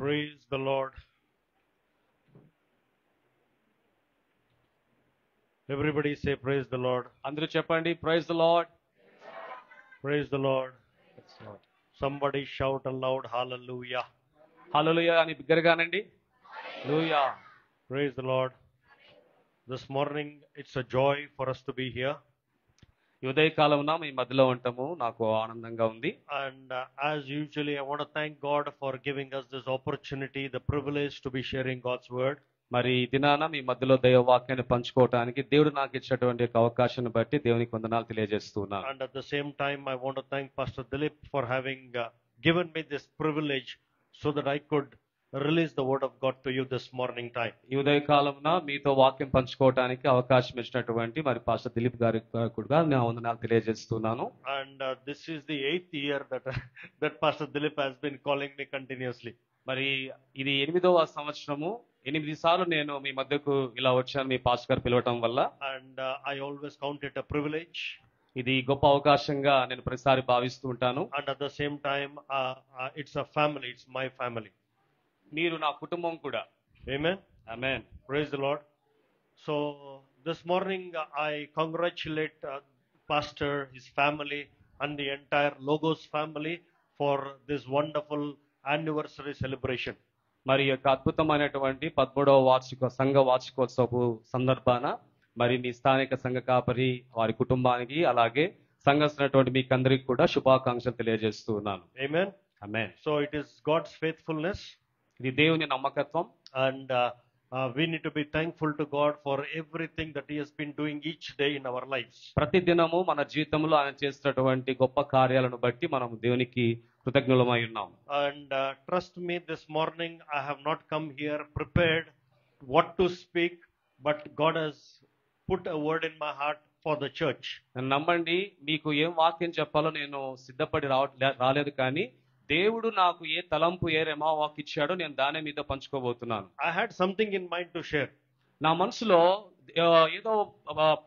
Praise the Lord. Everybody say praise the Lord. అందరూ చెప్పండి praise the lord. Praise the Lord. Somebody shout aloud hallelujah. హల్లెలూయా అని బిగ్గరగానండి. హల్లెలూయా. Praise the Lord. This morning it's a joy for us to be here. ఈ ఉదయకాలమున మీ మధ్యలో ఉండటము నాకు ఆనందంగా ఉంది. And as usually I want to thank God for giving us this opportunity, the privilege to be sharing God's word. మరి ఈ దినాన మీ మధ్యలో దైవ వాక్యాన్ని పంచుకోవడానికి దేవుడు నాకు ఇచ్చినటువంటి ఒక అవకాశాన్ని బట్టి దేవునికి వందనాలు తెలియజేస్తున్నాను. And at the same time I want to thank Pastor Dilip for having given me this privilege so that I could release the word of God to you this morning time. ఈ ఉదయకాలమున మీతో వాక్యం పంచుకోవడానికి అవకాశం ఇచ్చినటువంటి మరి pastor Dilip గారికి కూడా నా వందనాలు తెలియజేస్తున్నాను. And this is the 8th year that Pastor Dilip has been calling me continuously. మరి ఇది 8వ సంవత్సరము. 8 సార్లు నేను మీ మధ్యకు ఇలా వచ్చాను మీ పాస్టర్ గారు పిలవటం వల్ల. And I always count it a privilege. ఇది గొప్ప అవకాశంగా నేను ప్రతిసారి భావిస్తూ ఉంటాను. And at the same time it's a family, it's my family. మీరు నా కుటుంబం కూడా. Amen. Amen. Praise the Lord. So this morning I congratulate Pastor, his family and the entire Logos family for this wonderful anniversary celebration. మరి యొక్క అద్భుతమైనటువంటి 13వ సంఘ వార్షికోత్సవ సందర్భాన మరి మీ స్థానిక సంఘ కాపరి వారి కుటుంబానికి అలాగే సంఘస్థులైనటువంటి మీకందరికి కూడా శుభాకాంక్షలు తెలియజేస్తూ ఉన్నాను. Amen. Amen. So it is God's faithfulness. ఇది దేవుని నమ్మకత్వం. And we need to be thankful to God for everything that He has been doing each day in our lives. ప్రతి దినము మన జీవితంలో ఆయన చేస్తున్నటువంటి గొప్ప కార్యాలను బట్టి మనం దేవునికి కృతజ్ఞులమై ఉన్నాం. And trust me, this morning I have not come here prepared what to speak, but God has put a word in my heart for the church. నమ్మండి, మీకు ఏం వాక్యం చెప్పాలో నేను సిద్ధపడి రాలేదు, కానీ దేవుడు నాకు ఏ తలంపు ఏ రెమా వాక్ ఇచ్చాడో నేను దాని మీద పంచుకోబోతున్నాను. I had something in mind to share. నా మనసులో ఏదో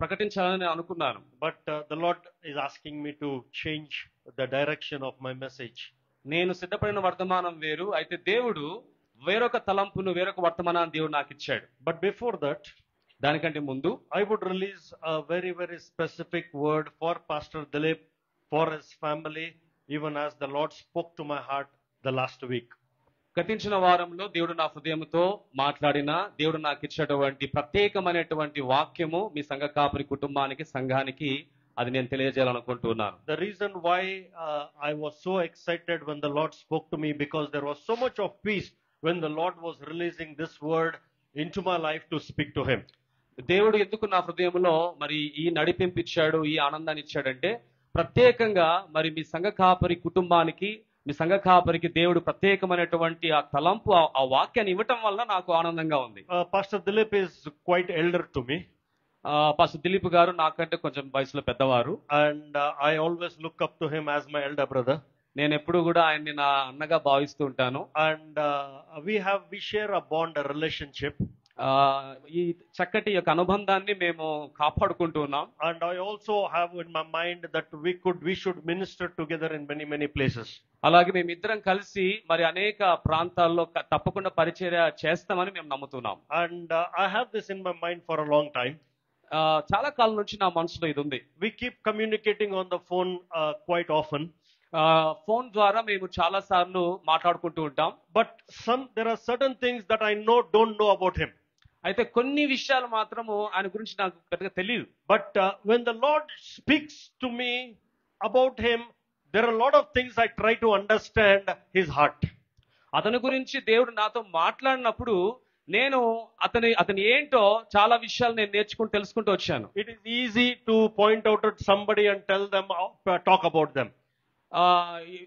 ప్రకటించాలని అనుకున్నాను. But the Lord is asking me to change the direction of my message. నేను సిద్ధపడిన వర్తమానం వేరు, అయితే దేవుడు వేరొక తలంపును వేరొక వర్తమానాన్ని దేవుడు నాకు ఇచ్చాడు. But before that, దానికంటే ముందు I would release a very, very specific word for Pastor Dilip, for his family, even as the Lord spoke to my heart the last week. గతించిన వారంలో దేవుడు నా హృదయంతో మాట్లాడిన దేవుడు నాకు ఇచ్చినటువంటి ప్రత్యేకమైనటువంటి వాక్యము మీ సంఘ కాపరి కుటుంబానికి సంఘానికి అది నేను తెలియజేయాలనుకుంటున్నాను. The reason why I was so excited when the Lord spoke to me, because there was so much of peace when the Lord was releasing this word into my life to speak to him. దేవుడు ఎందుకు నా హృదయంలో మరి ఈ నడిపింపిచ్చాడు, ఈ ఆనందాన్ని ఇచ్చాడంటే ప్రత్యేకంగా మరి మీ సంఘ కాపరి కుటుంబానికి మీ సంఘ కాపరికి దేవుడు ప్రత్యేకమైనటువంటి ఆ తలంపు ఆ వాక్యాన్ని ఇవ్వటం వల్ల నాకు ఆనందంగా ఉంది. Pastor Dilip is quite elder to me. Pastor Dilip గారు నాకంటే కొంచెం వయసులో పెద్దవారు. And I always look up to him as my elder brother. నేను ఎప్పుడు కూడా ఆయన్ని నా అన్నగా భావిస్తూ ఉంటాను. And we share a bond, a relationship. ఈ చక్కటి యొక్క అనుబంధాన్ని మేము కాపాడుకుంటూ ఉన్నాం. And I also have in my mind that we should minister together in many, many places. అలాగే మేము ఇద్దరం కలిసి మరి అనేక ప్రాంతాల్లో తప్పకుండా పరిచర్య చేస్తామని మేము నమ్ముతున్నాం. And I have this in my mind for a long time. చాలా కాలం నుంచి నా మనసులో ఇది ఉంది. We keep communicating on the phone quite often. Phone ద్వారా మేము చాలా సార్లు మాట్లాడుకుంటూ ఉంటాం. But there are certain things that I don't know about him. అయితే కొన్ని విషయాలు మాత్రము ఆయన గురించి నాకు పెద్దగా తెలియదు. But when the Lord speaks to me about him, there are a lot of things I try to understand his heart. అతని గురించి దేవుడు నాతో మాట్లాడినప్పుడు నేను అతని ఏంటో చాలా విషయాలు నేను నేర్చుకుని తెలుసుకుంటూ వచ్చాను. It is easy to point out at somebody and tell them, talk about them.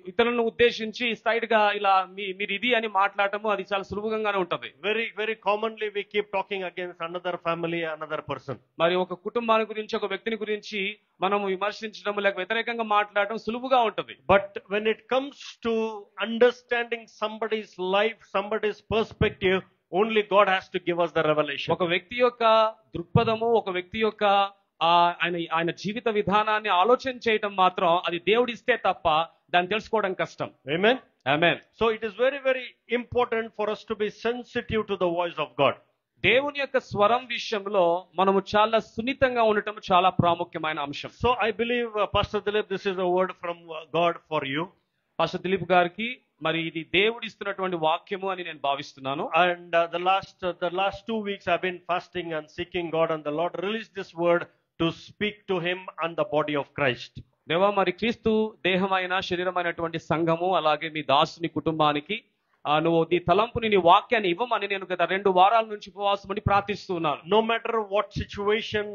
ఇతరులను ఉద్దేశించి స్ట్రైట్ గా ఇలా మీరు ఇది అని మాట్లాడటము అది చాలా సులభంగానే ఉంటది. Very, very commonly we keep talking against another family, another person. మరి ఒక కుటుంబాన్ని గురించి ఒక వ్యక్తిని గురించి మనం విమర్శించడం లేక వ్యతిరేకంగా మాట్లాడటం సులువుగా ఉంటది. But when it comes to understanding somebody's life, somebody's perspective, only God has to give us the revelation. ఒక వ్యక్తి యొక్క దృక్పథము, ఒక వ్యక్తి యొక్క ఆయన జీవిత విధానాన్ని ఆలోచన చేయటం మాత్రం అది దేవుడిస్తే తప్ప దాన్ని తెలుసుకోవడం కష్టం. Amen. Amen. So it is very, very important for us to be sensitive to the voice of God. దేవుని యొక్క స్వరం విషయంలో మనము చాలా సున్నితంగా ఉండటం చాలా ప్రాముఖ్యమైన అంశం. So I believe, Pastor Dilip, this is a word from God for you. Pastor Dilip గారికి మరి ఇది దేవుడు ఇస్తున్నటువంటి వాక్యము అని నేను భావిస్తున్నాను. And the last 2 weeks I've been fasting and seeking God, and the Lord released this word to speak to him and the body of Christ. దేవా, మరి క్రీస్తు దేహమైన శరీరమైనటువంటి సంఘము అలాగే మీ దాసుని కుటుంబానికి నువ్వు నీ తలంపుని నీ వాక్యాన్ని ఇవ్వమని నేను గత 2 వారాల నుంచి ఉపవాసం ఉండి ప్రార్థిస్తున్నాను. No matter what situation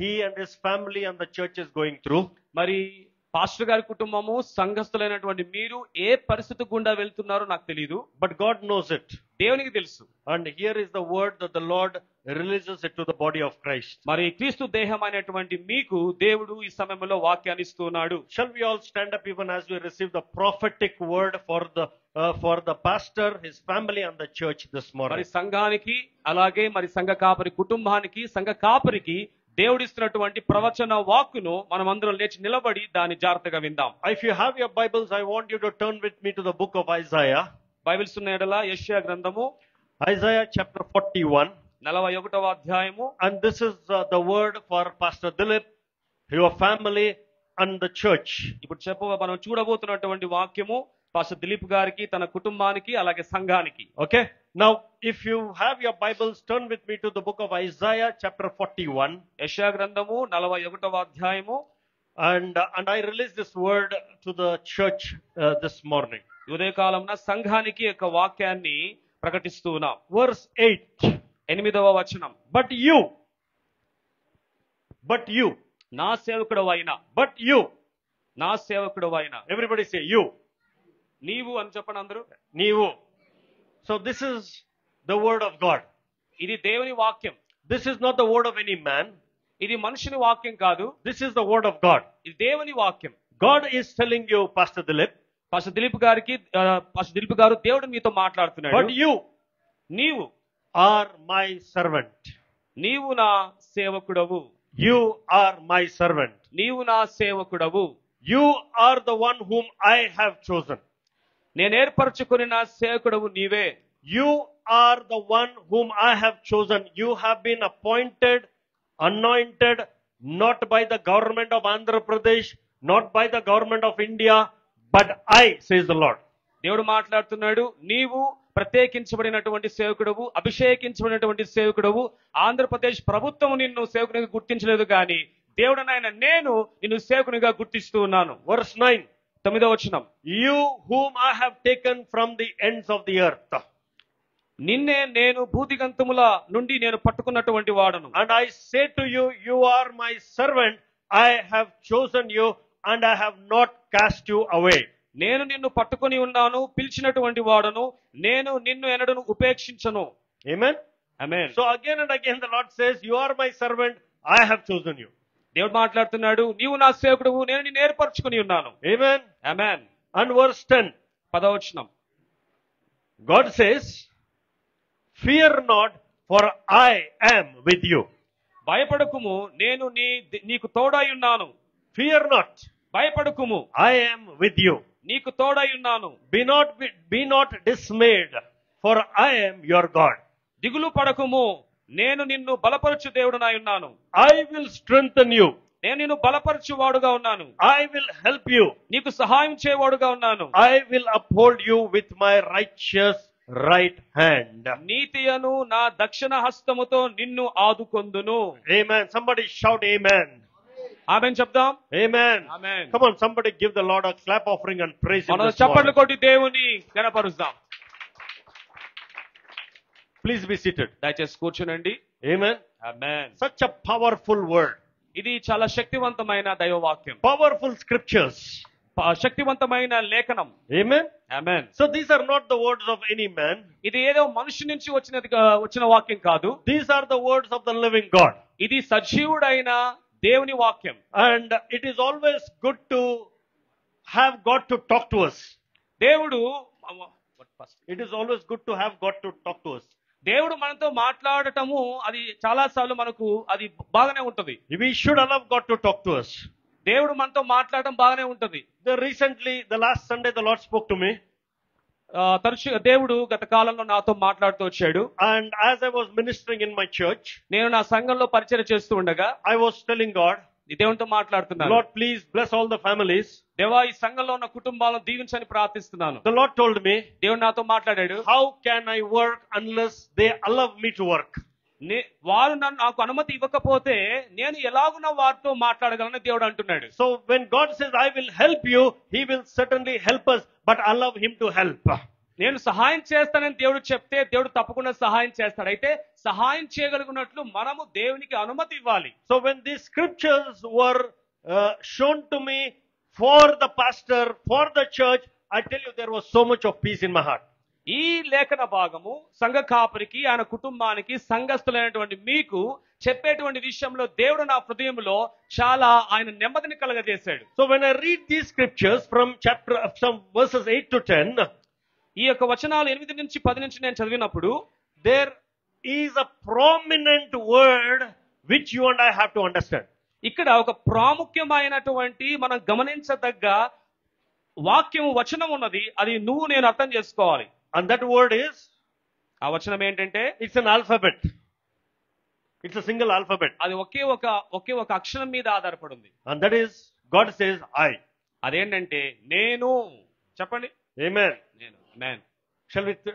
he and his family and the church is going through, మరి పాస్టర్ గారి కుటుంబము సంఘస్థులైనటువంటి మీరు ఏ పరిస్థితి గుండా వెళ్తున్నారో నాకు తెలియదు, but God knows it. దేవునికి తెలుసు. And here is the word that the Lord releases it to the body of Christ. మరి క్రీస్తు దేహమైనటువంటి మీకు దేవుడు ఈ సమయంలో వాక్యాన్ని ఇస్తున్నాడు. Shall we all stand up even as we receive the prophetic word for the pastor, his family and the church this మరి morning? సంఘానికి అలాగే మరి సంఘ కాపరి కుటుంబానికి సంఘ కాపరికి దేవుడిస్తున్నటువంటి ప్రవచన వాక్కును మనం అందరం లేచి నిలబడి దాన్ని జాగ్రత్తగా విందాం. If you have your Bibles, I want you to turn with me to the book of Isaiah. Bibles ఉన్న ఎడల యెషయా గ్రంథము Isaiah chapter 41. 41వ అధ్యాయము. And this is the word for Pastor Dilip, your family and the church. ఇప్పుడు మనం చూడబోతున్నటువంటి వాక్యము pastor Dilip గారికి తన కుటుంబానికి అలాగే సంఘానికి. Okay. Now, if you have your Bibles, turn with me to the book of Isaiah chapter 41. యెషయా గ్రంథము 41వ అధ్యాయము. And I release this word to the church this morning. ఉదయకాలంన సంఘానికి యొక్క వాక్యాన్ని ప్రకటిస్తూ ఉన్నాం. Verse 8. 8వ వచనం. But you, నా సేవకుడవైన, but you. నా సేవకుడవైన. Everybody say you. నీవు అని చెప్పండి అందరూ. Neevu. So this is the word of God. ఇది దేవుని వాక్యం. This is not the word of any man. ఇది మనుషుని వాక్యం కాదు, This is the word of God. ఇది దేవుని వాక్యం. God is telling you, Pastor Dilip, pastor Dilip గారు దేవుడు మీతో మాట్లాడుతున్నాడు. but you నీవు are my servant. నీవు నా సేవకుడవు. You are my servant. నీవు నా సేవకుడవు. You are the one whom I have chosen. నేను ఏర్పరచుకుని నా సేవకుడవు నీవే. You are the one whom I have chosen. You have been appointed, anointed, not by the government of Andhra Pradesh, not by the government of India, but I, says the Lord. దేవుడు మాట్లాడుతున్నాడు. నీవు ప్రత్యేకించబడినటువంటి సేవకుడవు, అభిషేకించబడినటువంటి సేవకుడవు. ఆంధ్రప్రదేశ్ ప్రభుత్వం నిన్ను సేవకునిగా గుర్తించలేదు, కానీ దేవుడు నాయన నేను నిన్ను సేవకునిగా గుర్తిస్తూ ఉన్నాను. Verse 9. 9వ వచనం. You whom I have taken from the ends of the earth. నిన్నే నేను భూదిగంతముల నుండి నేను పట్టుకున్నటువంటి వాడను. And I say to you, you are my servant. I have chosen you and I have not cast you away. నేను నిన్ను పట్టుకొని ఉన్నాను, పిలిచినటువంటి వాడను, నేను నిన్ను ఎన్నడను ఉపేక్షించను. Amen. Amen. So again and again the Lord says, you are my servant. I have chosen you. దేవుడు మాట్లాడుతున్నాడు. నీవు నా సేవకుడువు, నేను నిన్ను ఏర్పరచుకొని ఉన్నాను. Amen. ఆమేన్. And verse 10. 10వ వచనం. God says, fear not, for I am with you. భయపడకుము, నేను నీకు తోడై ఉన్నాను. Fear not. భయపడకుము, I am with you. నీకు తోడై ఉన్నాను. Be not dismayed, for I am your God. దిగులు పడకుము, నేను నిన్ను బలపరచు దేవుడునై ఉన్నాను. I will strengthen you. నేను నిన్ను బలపరచువాడుగా ఉన్నాను. I will help you. నీకు సహాయం చేయవాడుగా ఉన్నాను. I will uphold you with my righteous right hand. నీతియను నా దక్షిణ హస్తముతో నిన్ను ఆదుకొందును. Amen. Somebody shout amen. ఆమేన్ చెప్దాం. Amen. Amen. Come on, somebody give the Lord a clap offering and praise him మనం this చప్పట్లు morning. కొట్టి దేవుని ఘనపరుస్తాం. Please be seated. దయచేసి కూర్చునండి. Amen. Amen. Such a powerful word. ఇది చాలా శక్తివంతమైన దైవవాక్యం, Powerful scriptures. శక్తివంతమైన లేఖనం. Amen. Amen. So these are not the words of any man. ఇది ఏదో మనిషి నుంచి వచ్చిన వాక్యం కాదు. These are the words of the living God. ఇది సజీవుడైన దేవుని వాక్యం. And it is always good to have God to talk to us. దేవుడు It is always good to have God to talk to us. దేవుడు మనతో మాట్లాడటము అది చాలా సార్లు మనకు అది బాగానే ఉంటది. We should allow God to talk to us. దేవుడు మనతో మాట్లాడటం బాగానే ఉంటది. Recently, the last Sunday, the Lord spoke to me. తరచుగా దేవుడు గత కాలంలో నాతో మాట్లాడుతూ వచ్చాడు. And as I was ministering in my church, నేను నా సంఘంలో పరిచయం చేస్తూ ఉండగా I was telling God, దేవునితో మాట్లాడుతున్నాను. Lord, please bless all the families. దేవా, ఈ సంఘంలో ఉన్న కుటుంబాలను దీవించని ప్రార్థిస్తున్నాను. The Lord told me, దేవుడు నాతో మాట్లాడాడు. how can I work unless they allow me to work? వారు నాకు అనుమతి ఇవ్వకపోతే నేను ఎలాగున వారితో మాట్లాడగలను దేవుడు అంటున్నాడు. So when God says, I will help you, He will certainly help us, but allow Him to help. నేను సహాయం చేస్తానని దేవుడు చెప్తే దేవుడు తప్పకుండా సహాయం చేస్తాడు. అయితే సహాయం చేయగలిగినట్లు మనము దేవునికి అనుమతి ఇవ్వాలి. So when these scriptures were shown to me for the pastor, for the church, I tell you there was so much of peace in my heart. ఈ లేఖన భాగము సంఘ కాపరికి, ఆయన కుటుంబానికి, సంఘస్థులైనటువంటి మీకు చెప్పేటువంటి విషయంలో దేవుడు నా హృదయంలో చాలా ఆయన నెమ్మదిని కలగజేశాడు. So when I read these scriptures from verses 8 to 10, ఈ యొక్క వచనాలు 8 నుంచి 10 నుంచి నేను చదివినప్పుడు there is a prominent word which you and I have to understand. ఇక్కడ ఒక ప్రాముఖ్యమైనటువంటి మనం గమనించదగ్గ వాక్యం, వచనం ఉన్నది. అది నువ్వు నేను అర్థం చేసుకోవాలి. And that word is, ఆ వచనం ఏంటంటే, it's an alphabet. It's a single alphabet. అది ఒకే ఒక అక్షరం మీద ఆధారపడింది. And that is, God says, I. అదేంటంటే నేను. చెప్పండి. Amen. నేను.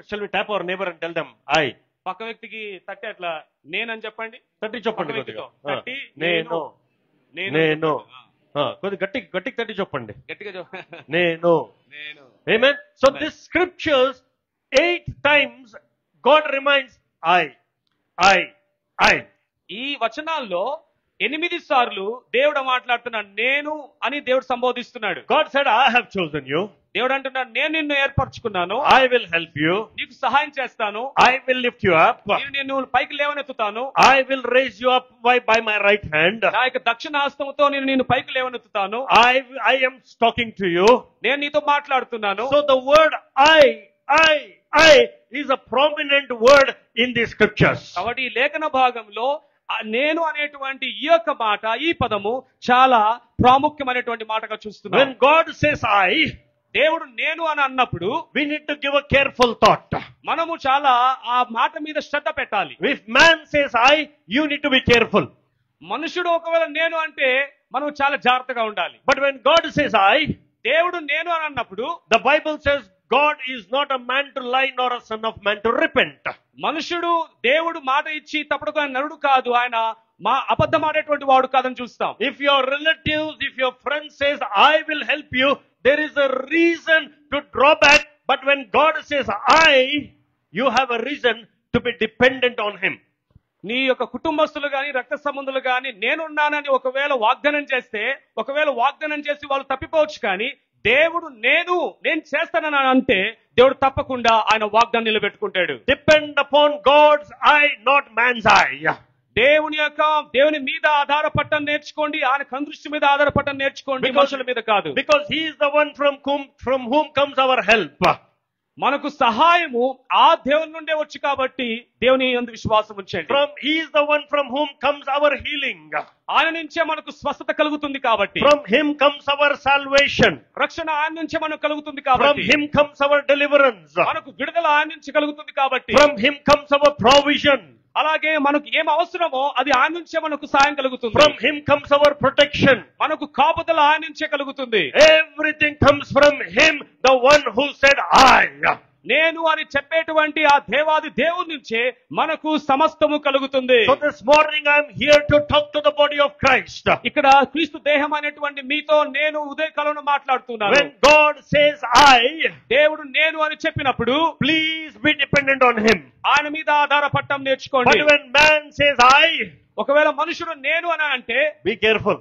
Shall we tap our neighbor and tell them, I? పక్క వ్యక్తికి తట్టి అట్లా నేనని చెప్పండి. తట్టి చెప్పండి. తట్టి నేను. కొద్ది గట్టికి తట్టి చెప్పండి. గట్టిగా నేను. Amen. So this scriptures 8 times God reminds I. ఈ వచనాల్లో 8 సార్లు దేవుడు మాట్లాడుతున్నాడు. నేను అని దేవుడు సంబోధిస్తున్నాడు. God said, I have chosen you. దేవుడు అంటున్నాడు, నేను నిన్ను ఏర్పరచుకున్నాను. I will help you. నీకు సహాయం చేస్తాను. I will lift you up. నేను నిన్ను పైకి లేవనెత్తుతాను. I will raise you up by my right hand. నా యొక్క దక్షిణ హస్తంతో నేను నిన్ను పైకి లేవనెత్తుతాను. I am talking to you. నేను నీతో మాట్లాడుతున్నాను. So the word I is a prominent word in the scriptures. కాబట్టి ఈ లేఖన భాగంలో నేను అనేటువంటి ఈ యొక్క మాట, ఈ పదము చాలా ప్రాముఖ్యమైనటువంటి మాటగా చూస్తున్నాను. When God says I, దేవుడు నేను అని అన్నప్పుడు we need to give a careful thought. మనము చాలా ఆ మాట మీద శ్రద్ధ పెట్టాలి. If man says I, you need to be careful. మనుషుడు ఒకవేళ నేను అంటే మనం చాలా జాగ్రత్తగా ఉండాలి. But when God says I, దేవుడు నేను అని అన్నప్పుడు the Bible says God is not a man to lie nor a son of man to repent. మనుషుడు దేవుడు మాట ఇచ్చి తప్పుడుగా నరుడు కాదు, ఆయన అబద్ధం ఆడేటువంటి వాడు కాదని చూస్తాం. If your relatives, if your friend says I will help you, there is a reason to draw back. But when God says I, you have a reason to be dependent on Him. నీ యొక్క కుటుంబస్తులు గాని, రక్త సంబంధులు గాని నేనున్నానని ఒకవేళ వాగ్దానం చేసి వాళ్ళు తప్పిపోవచ్చు. కానీ దేవుడు నేను చేస్తానని అంటే దేవుడు తప్పకుండా ఆయన వాగ్దానం నిలబెట్టుకుంటాడు. Depend upon God's eye, not man's eye. దేవుని మీద ఆధారపడటం నేర్చుకోండి. ఆయన కనుదృష్టి మీద ఆధారపడటం నేర్చుకోండి, మనుషుల మీద కాదు. Because He is the one from whom comes our help. మనకు సహాయము ఆ దేవుని నుండే వచ్చి కాబట్టి దేవుని యందు విశ్వాసం ఉంచండి. He is the one from whom comes our healing. ఆయన నుంచే మనకు స్వస్థత కలుగుతుంది కాబట్టి. From Him comes our salvation. రక్షణ ఆయన నుంచే మనకు కలుగుతుంది కాబట్టి. From Him comes our deliverance. మనకు విడుదల ఆయన నుంచి కలుగుతుంది కాబట్టి. From Him comes our provision. అలాగే మనకు ఏం అవసరమో అది ఆయన నుంచే మనకు సాయం కలుగుతుంది. From Him comes our protection. మనకు కాపుదల ఆయన నుంచే కలుగుతుంది. Everything comes from Him, the one who said I. నేను అని చెప్పేటువంటి ఆ దేవాది దేవుని నుంచే మనకు సమస్తము కలుగుతుంది. So this morning I am here to talk to the body of Christ. ఇక్కడ క్రీస్తు దేహం అనేటువంటి మీతో నేను ఉదయకాలంలో మాట్లాడుతున్నాను. When God says I, దేవుడు నేను అని చెప్పినప్పుడు please be dependent on Him. ఆయన మీద ఆధారపడటం నేర్చుకోండి. But when man says I, ఒకవేళ మనుషుడు నేను అని అంటే be careful.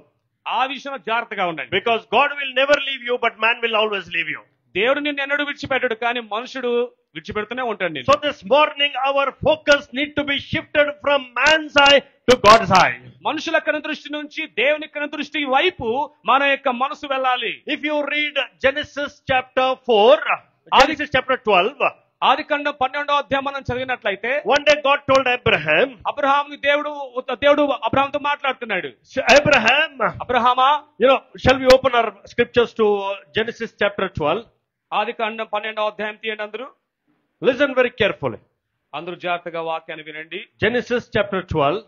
ఆ విషయంలో జాగ్రత్తగా ఉండండి. Because God will never leave you, but man will always leave you. దేవుడు నిన్ను ఎన్నడూ విడిచిపెట్టడు, కానీ మనుషుడు విడిచిపెడుతూనే ఉంటాడు. So this morning our focus need to be shifted from man's eye to God's eye. మనుషుల కనుదృష్టి నుంచి దేవుని కనుదృష్టి వైపు మన యొక్క మనసు వెళ్ళాలి. If you read Genesis chapter 4, Genesis chapter 12, ఆదికాండం 12వ అధ్యాయం మనం చదివినట్లయితే, one day God told Abraham, దేవుడు అబ్రహాంతో మాట్లాడుతున్నాడు. అబ్రహామా, shall we open our scriptures to Genesis chapter 12? ఆదికాండం 12వ అధ్యాయం తీయండి అందరూ. Listen very carefully. అందరూ జాగ్రత్తగా వాక్యాన్ని వినండి. Genesis chapter 12.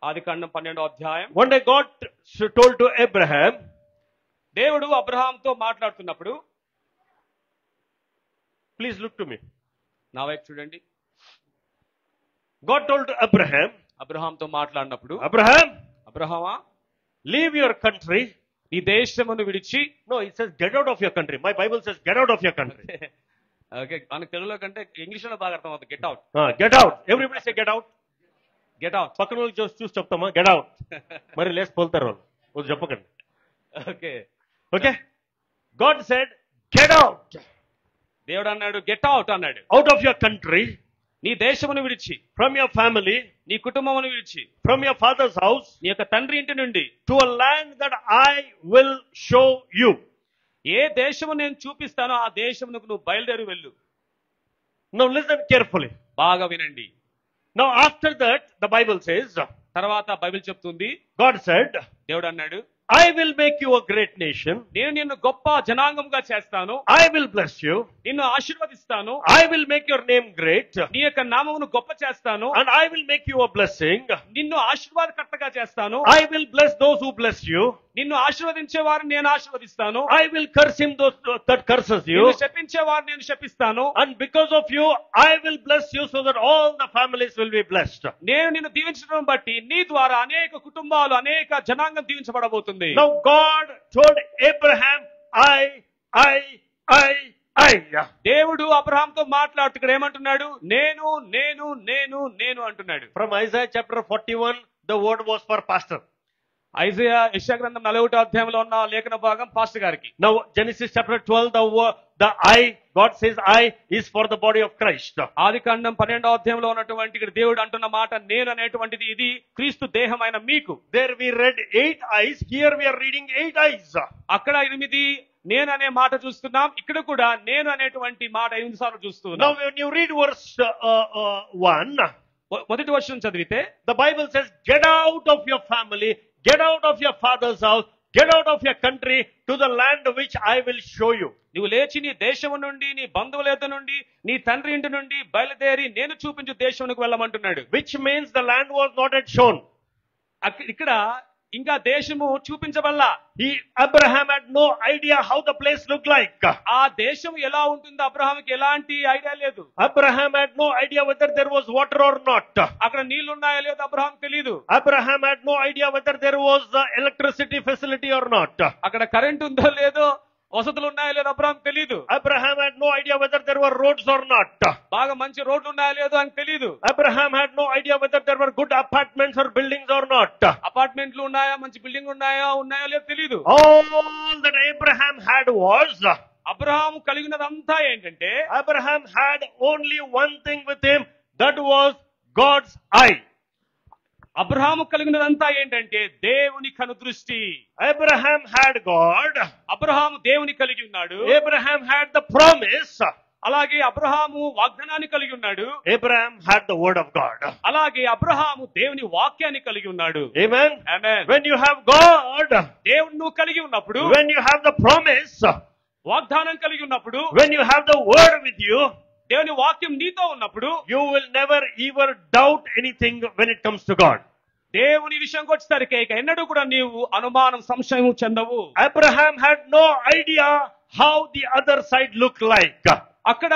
ఆదికాండం 12వ అధ్యాయం. One day God told to Abraham, దేవుడు అబ్రహాంతో మాట్లాడుతున్నప్పుడు, please look to me. నా వైపు చూడండి. God told to Abraham, అబ్రహాంతో మాట్లాడినప్పుడు, Abraham, అబ్రహామా, leave your country. నీ దేశమును విడిచి. No, it says get out of your country. My Bible says get out of your country. Okay, మనకు తెలుగులో కంటే ఇంగ్లీష్ లో బాగా అర్థం అవుతుంది. Get out. Get out. Everybody say get out. Get out. పక్కన వాళ్ళు చూసి చెప్తామా get out. మరి లేసిపోతారు వాళ్ళు చెప్పకండి. Okay Okay? God said get out. దేవుడు అన్నాడు గెట్ అవుట్ అన్నాడు. Out of your country. నీ దేశమును విడిచి, From your family. నీ కుటుంబమును విడిచి, From your father's house. నీ యొక్క తండ్రి ఇంటి నుండి, To a land that I will show you. ఏ దేశము నేను చూపిస్తానో ఆ దేశమునకు నువ్వు బయలుదేరి వెళ్ళు. Now listen carefully. బాగా వినండి. Now after that, the Bible says, తర్వాత బైబిల్ చెప్తుంది, God said, దేవుడు అన్నాడు, I will make you a great nation. నేను నిన్ను గొప్ప జనాంగంగా చేస్తాను. I will bless you. నిన్ను ఆశీర్వదిస్తాను. I will make your name great. నీ యొక్క నామమును గొప్ప చేస్తాను. And I will make you a blessing. నిన్ను ఆశీర్వాదకర్తగా చేస్తాను. I will bless those who bless you. నిన్ను ఆశీర్వదించే వారిని నేను ఆశీర్వదిస్తాను. I will curse him that curses you. నిన్ను శపించే వారిని నేను శపిస్తాను. And because of you, I will bless you so that all the families will be blessed. నేను నిన్ను దీవించడం బట్టి నీ ద్వారా అనేక కుటుంబాలు, అనేక జనాంగం దీవించబడబోతుంది. Now God told Abraham, I. దేవుడు అబ్రహాంతో మాట్లాడుతూ ఇక్కడ ఏమంటున్నాడు? నేను నేను నేను నేను అంటున్నాడు. From Isaiah chapter 41, the word was for pastor. Isaiah యెషయా గ్రంథం 41వ అధ్యాయంలో ఉన్న లేఖన భాగం పాస్టర్ గారికి. Now Genesis chapter 12, the I, God says I is for the body of Christ. ఆదికాండం 12వ అధ్యాయంలో ఉన్నటువంటి ఇక్కడ దేవుడు అంటున్న మాట నేను అనేటువంటిది ఇది క్రీస్తు దేహమైన మీకు. There we read 8 eyes, here we are reading 8 eyes. అక్కడ 8 నేను అనే మాట చూస్తున్నాం, ఇక్కడ కూడా నేను అనేటువంటి మాట 8 సార్లు చూస్తున్నాం. Now when you read verse 1, మొదటి వచనం చదివితే the Bible says, get out of your family, get out of your father's house, get out of your country to the land which I will show you. నువ్వు లేచి నీ దేశము నుండి, నీ బంధువుల యొద్ద నుండి, నీ తండ్రి ఇంటి నుండి బయలుదేరి నేను చూపించు దేశమునకు వెళ్ళమంటున్నాడు. Which means the land was not yet shown. ఇక్కడ ఇంకా దేశము చూపించబల్లా. Abraham had no idea how the place looked like. ఆ దేశం ఎలా ఉంటుందో అబ్రహాముకి ఎలాంటి ఐడియా లేదు. Abraham had no idea whether there was water or not. అక్కడ నీళ్లు ఉన్నాయో లేదో అబ్రహాం తెలియదు. Abraham had no idea whether there was electricity facility or not. అక్కడ కరెంట్ ఉందో లేదో, వసతులు ఉన్నాయో లేదో అబ్రహాం తెలియదు. Abraham had no idea whether there were roads or not. బాగా మంచి రోడ్లు ఉన్నాయో లేదో అని తెలియదు. Abraham had no idea whether there were good apartments or buildings or not. అపార్ట్మెంట్లు ఉన్నాయా, మంచి బిల్డింగ్ ఉన్నాయో లేదో తెలియదు. All that Abraham had was, Abraham కలిగినదంతా ఏంటంటే, Abraham had only one thing with him, that was God's eye. Abraham కలిగినదంతా ఏంటంటే దేవుని కనుదృష్టి. Abraham had God. అబ్రహాము దేవుని కలిగి ఉన్నాడు. Abraham had the promise. అలాగే అబ్రహాము వాగ్దానాన్ని కలిగి ఉన్నాడు. Abraham had the word of God. అలాగే అబ్రహాము దేవుని వాక్యాన్ని కలిగి ఉన్నాడు. Amen. Amen. When you have God, దేవుని నువ్వు కలిగి ఉన్నప్పుడు, when you have the promise, వాగ్దానం కలిగి ఉన్నప్పుడు, when you have the word with you, దేవుని వాక్యం నీతో ఉన్నప్పుడు, you will never ever doubt anything when it comes to God. దేవుని విషయంకి వచ్చేసరికి ఇక ఎన్నడూ కూడా నీవు అనుమానం, సంశయం చెందవు. Abraham had no idea how the other side looked like. అక్కడ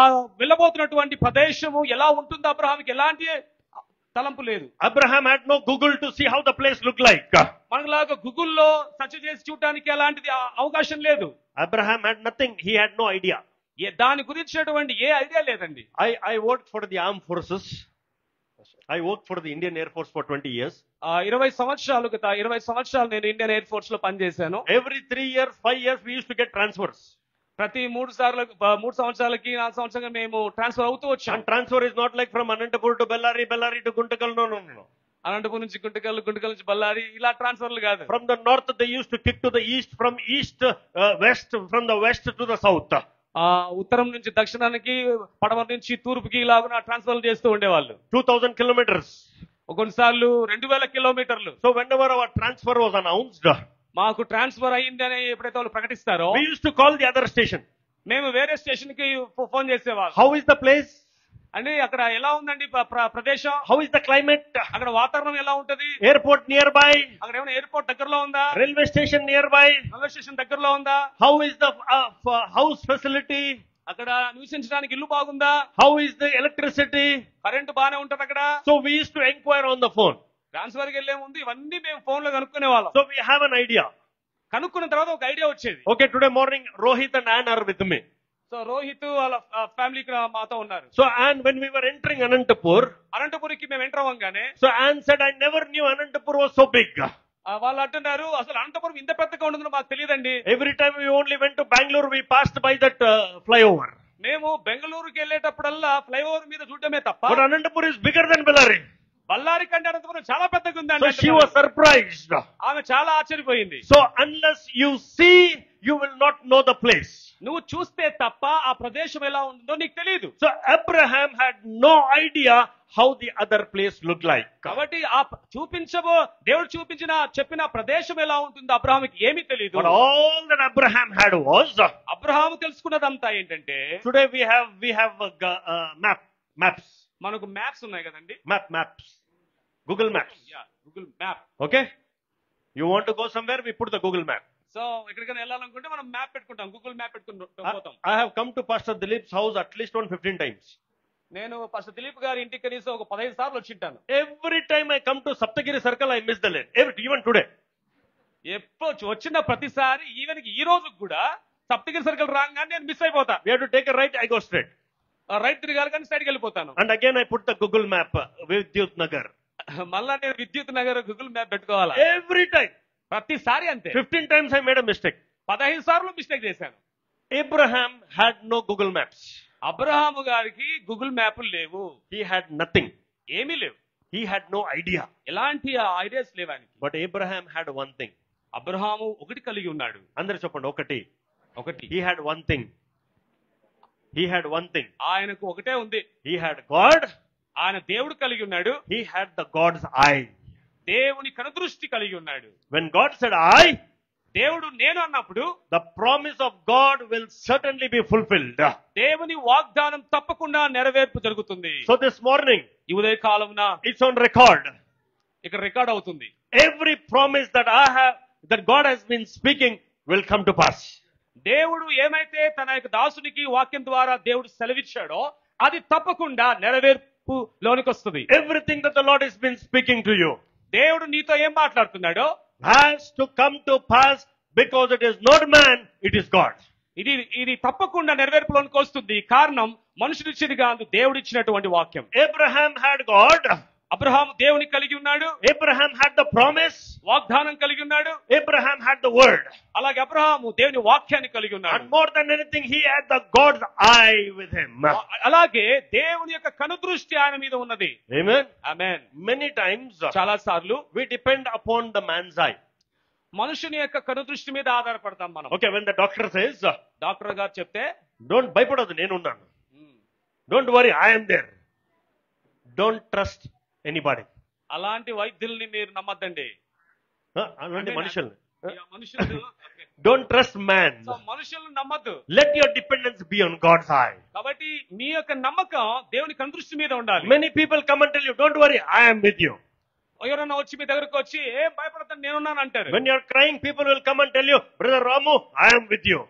ఆ వెళ్ళబోతున్నటువంటి ప్రదేశము ఎలా ఉంటుందో అబ్రహాంకి ఎలాంటి తలంపు లేదు. Abraham had no Google to see how the place looked like. మనలాగా గూగుల్లో సెర్చ్ చేసి చూడడానికి ఎలాంటిది అవకాశం లేదు. Abraham had nothing. He had no idea. దాని గురించినటువంటి ఏ ఐడియా లేదండి. I worked for the armed forces. I worked for the Indian Air Force for 20 years. 20 సంవత్సరాలు నేను ఇండియన్ ఎయిర్ ఫోర్స్ లో పనిచేశాను. Every 3 years, 5 years, we used to get transfers. ప్రతి 3 సంవత్సరాలకి 4 సంవత్సరాలుగా మేము ట్రాన్స్ఫర్ అవుతూ వచ్చాం. And transfer is not like from Anantapur to Bellary, Bellary to Guntakal. No. Anantapuram నుంచి గుంటకల్, గుంటకల్ నుంచి బళ్ళారి, ఇలా ట్రాన్స్ఫర్లు కాదు. From the north they used to kick to the east, from east west, from the west to the south. ఉత్తరం నుంచి దక్షిణానికి, పడమర నుంచి తూర్పుకి ఇలాగా ట్రాన్స్ఫర్లు చేస్తూ ఉండేవాళ్ళు. 2000 kilometers. కొన్నిసార్లు 2000 కిలోమీటర్లు. So whenever our transfer was announced, మాకు ట్రాన్స్ఫర్ అయ్యింది అని ఎప్పుడైతే వాళ్ళు ప్రకటిస్తారో, we used to call the other station. మేము వేరే స్టేషన్ కి ఫోన్ చేసేవాళ్ళం. How is the place? అంటే అక్కడ ఎలా ఉందండి ప్రదేశం? How is the climate? అక్కడ వాతావరణం ఎలా ఉంటది? Airport nearby? అక్కడ ఏమైనా ఎయిర్పోర్ట్ దగ్గరలో ఉందా? Railway station nearby? Railway station దగ్గరలో ఉందా? How is the house facility? అక్కడ నివసించడానికి ఇల్లు బాగుందా? How is the electricity? Current బానే ఉంటది అక్కడ? So we used to inquire on the phone. Transfer కి వెళ్లే ముందు ఇవన్నీ మేము ఫోన్ లో కనుక్కునే వాళ్ళం. So we have an idea. కనుక్కున్న తర్వాత ఒక ఐడియా వచ్చేది. Okay, today morning Rohit and Ann are with me. So Rohit వాళ్ళ ఫ్యామిలీ ఇక్కడ మాతో ఉన్నారు. So Ann, when we were entering Anantapur, అనంతపురికి మేము ఎంటర్ అవ్వగానే so Ann said, I never knew Anantapur was so big. వాళ్ళు అంటున్నారు, అసలు అనంతపురం ఇంత పెద్దగా ఉండదు మాకు తెలియదండి. Every time we only went to Bangalore, we passed by that flyover. మేము బెంగళూరుకి వెళ్ళేటప్పుడల్లా ఫ్లైఓవర్ మీద చూడటమే తప్ప, But Anantapur is bigger than Bellary. Ballari కంటే అనంతపురం చాలా పెద్దగా So ఉందండి. she was surprised. ఆమె చాలా ఆశ్చర్యపోయింది. So unless you see, you will not know the place. నువ్వు చూస్తే తప్ప ఆ ప్రదేశం ఎలా ఉంటుందో నీకు తెలియదు. So Abraham had no idea how the other place looked like. కాబట్టి ఆ దేవుడు చెప్పిన ప్రదేశం ఎలా ఉంటుందో అబ్రహాముకి ఏమీ తెలియదు. But all that Abraham had was, Abraham తెలుసుకున్నదంతా ఏంటంటే, today we have maps. మనకు మ్యాప్స్ ఉన్నాయి కదండి. Maps. Google Maps. Google map. Okay? You want to go somewhere, we put the Google Map. So ఎక్కడికైనా వెళ్ళాలనుకుంటే మనం మ్యాప్ పెట్టుకుంటాం, గూగుల్ మ్యాప్ పెట్టుకుంటూ పోతాం. I have come to Pastor Dilip's house at least 15 times. నేను pastor Dilip గారి ఇంటికి కనీసం ఒక 15 సార్లు వచ్చింటాను. Every time I come to Saptagiri Circle, I miss the lane. Even today. ఎప్పుడు వచ్చిన ప్రతిసారి ఈవెన్ ఈ రోజు కూడా సప్తగిరి సర్కిల్ రాగానే నేను మిస్ అయిపోతా. We have to take a right, I go straight. Right తిరగాలి కానీ సైడ్కి వెళ్ళిపోతాను. And again I put the Google Map, Vidyut Nagar. మళ్ళా నేను విద్యుత్ నగర్ గూగుల్ మ్యాప్ పెట్టుకోవాలా? Every time. ప్రతిసారి అంతే. 15 times I made a mistake. 15 సార్లు మిస్టేక్ చేశాను. Abraham had no Google Maps. Abraham గారికి గూగుల్ మ్యాప్లు లేవు. He had nothing. ఏమీ లేవు. He had no idea. ఎలాంటి ఐడియాస్ లేవానికి. But Abraham had one thing. Abraham ఒకటి కలిగి ఉన్నాడు. అందరూ చెప్పండి, ఒకటి. ఒకటి. He had one thing. He had one thing. ఆయనకు ఒకటే ఉంది. He had God. ఆయన దేవుడు కలిగి ఉన్నాడు. He had the God's eye. దేవుని కనుదృష్టి కలిగి ఉన్నాడు. When God said I, దేవుడు నేను అన్నప్పుడు the promise of God will certainly be fulfilled. దేవుని వాగ్దానం తప్పకుండా నెరవేర్పు జరుగుతుంది. So this morning, ఈ ఉదయ కాలమున it's on record. ఇక్కడ రికార్డ్ అవుతుంది. Every promise that God has been speaking will come to pass. దేవుడు ఏమైతే తన యొక్క దాసునికి వాక్యం ద్వారా దేవుడు సెలవిచ్చాడో అది తప్పకుండా నెరవేర్పు లోనికి వస్తుంది. Everything that the Lord has been speaking to you, దేవుడు నీతో ఏం మాట్లాడుతున్నాడో has to come to pass because it is not man, it is God. ఇది తప్పకుండా నెరవేర్పులోనికి వస్తుంది. కారణం మనుషుడిచ్చినది కాదు, దేవుడిచ్చినటువంటి వాక్యం. Abraham had God. అబ్రహాము దేవుని కలిగి ఉన్నాడు. Abraham had the promise. వాగ్దానం కలిగి ఉన్నాడు. Abraham had the word. అలాగే అబ్రహాము దేవుని వాక్యాన్ని కలిగి ఉన్నాడు. And more than anything, he had the God's eye with him. అలాగే దేవుని యొక్క కనుదృష్టి ఆయన మీద ఉన్నది. Amen. ఆమేన్. Many times, చాలా సార్లు we depend upon the man's eye. మనుషుని యొక్క కనుదృష్టి మీద ఆధారపడతాం మనం. Okay, when the doctor says, doctor గారు చెప్తే, don't భయపడొద్దు, నేనున్నాను. Don't worry, I am there. Don't trust anybody. అలాంటి వైద్యుల్ని మీరు నమ్మద్దండి. మనుషుల్ని. మనుషులు Don't trust man. మనుషులను నమ్మద్దు. Let your dependence be on God's eye. కాబట్టి మీ యొక్క నమ్మకం దేవుని కనుదృష్టి మీద ఉండాలి. Many people come and tell you, don't worry, I am with you. ఎవరన్నా వచ్చి మీ దగ్గరకు వచ్చి ఏం భయపడతాను నేనున్నాను అంటారు. When you are crying, people will come and tell you, brother Ramu, I am with you.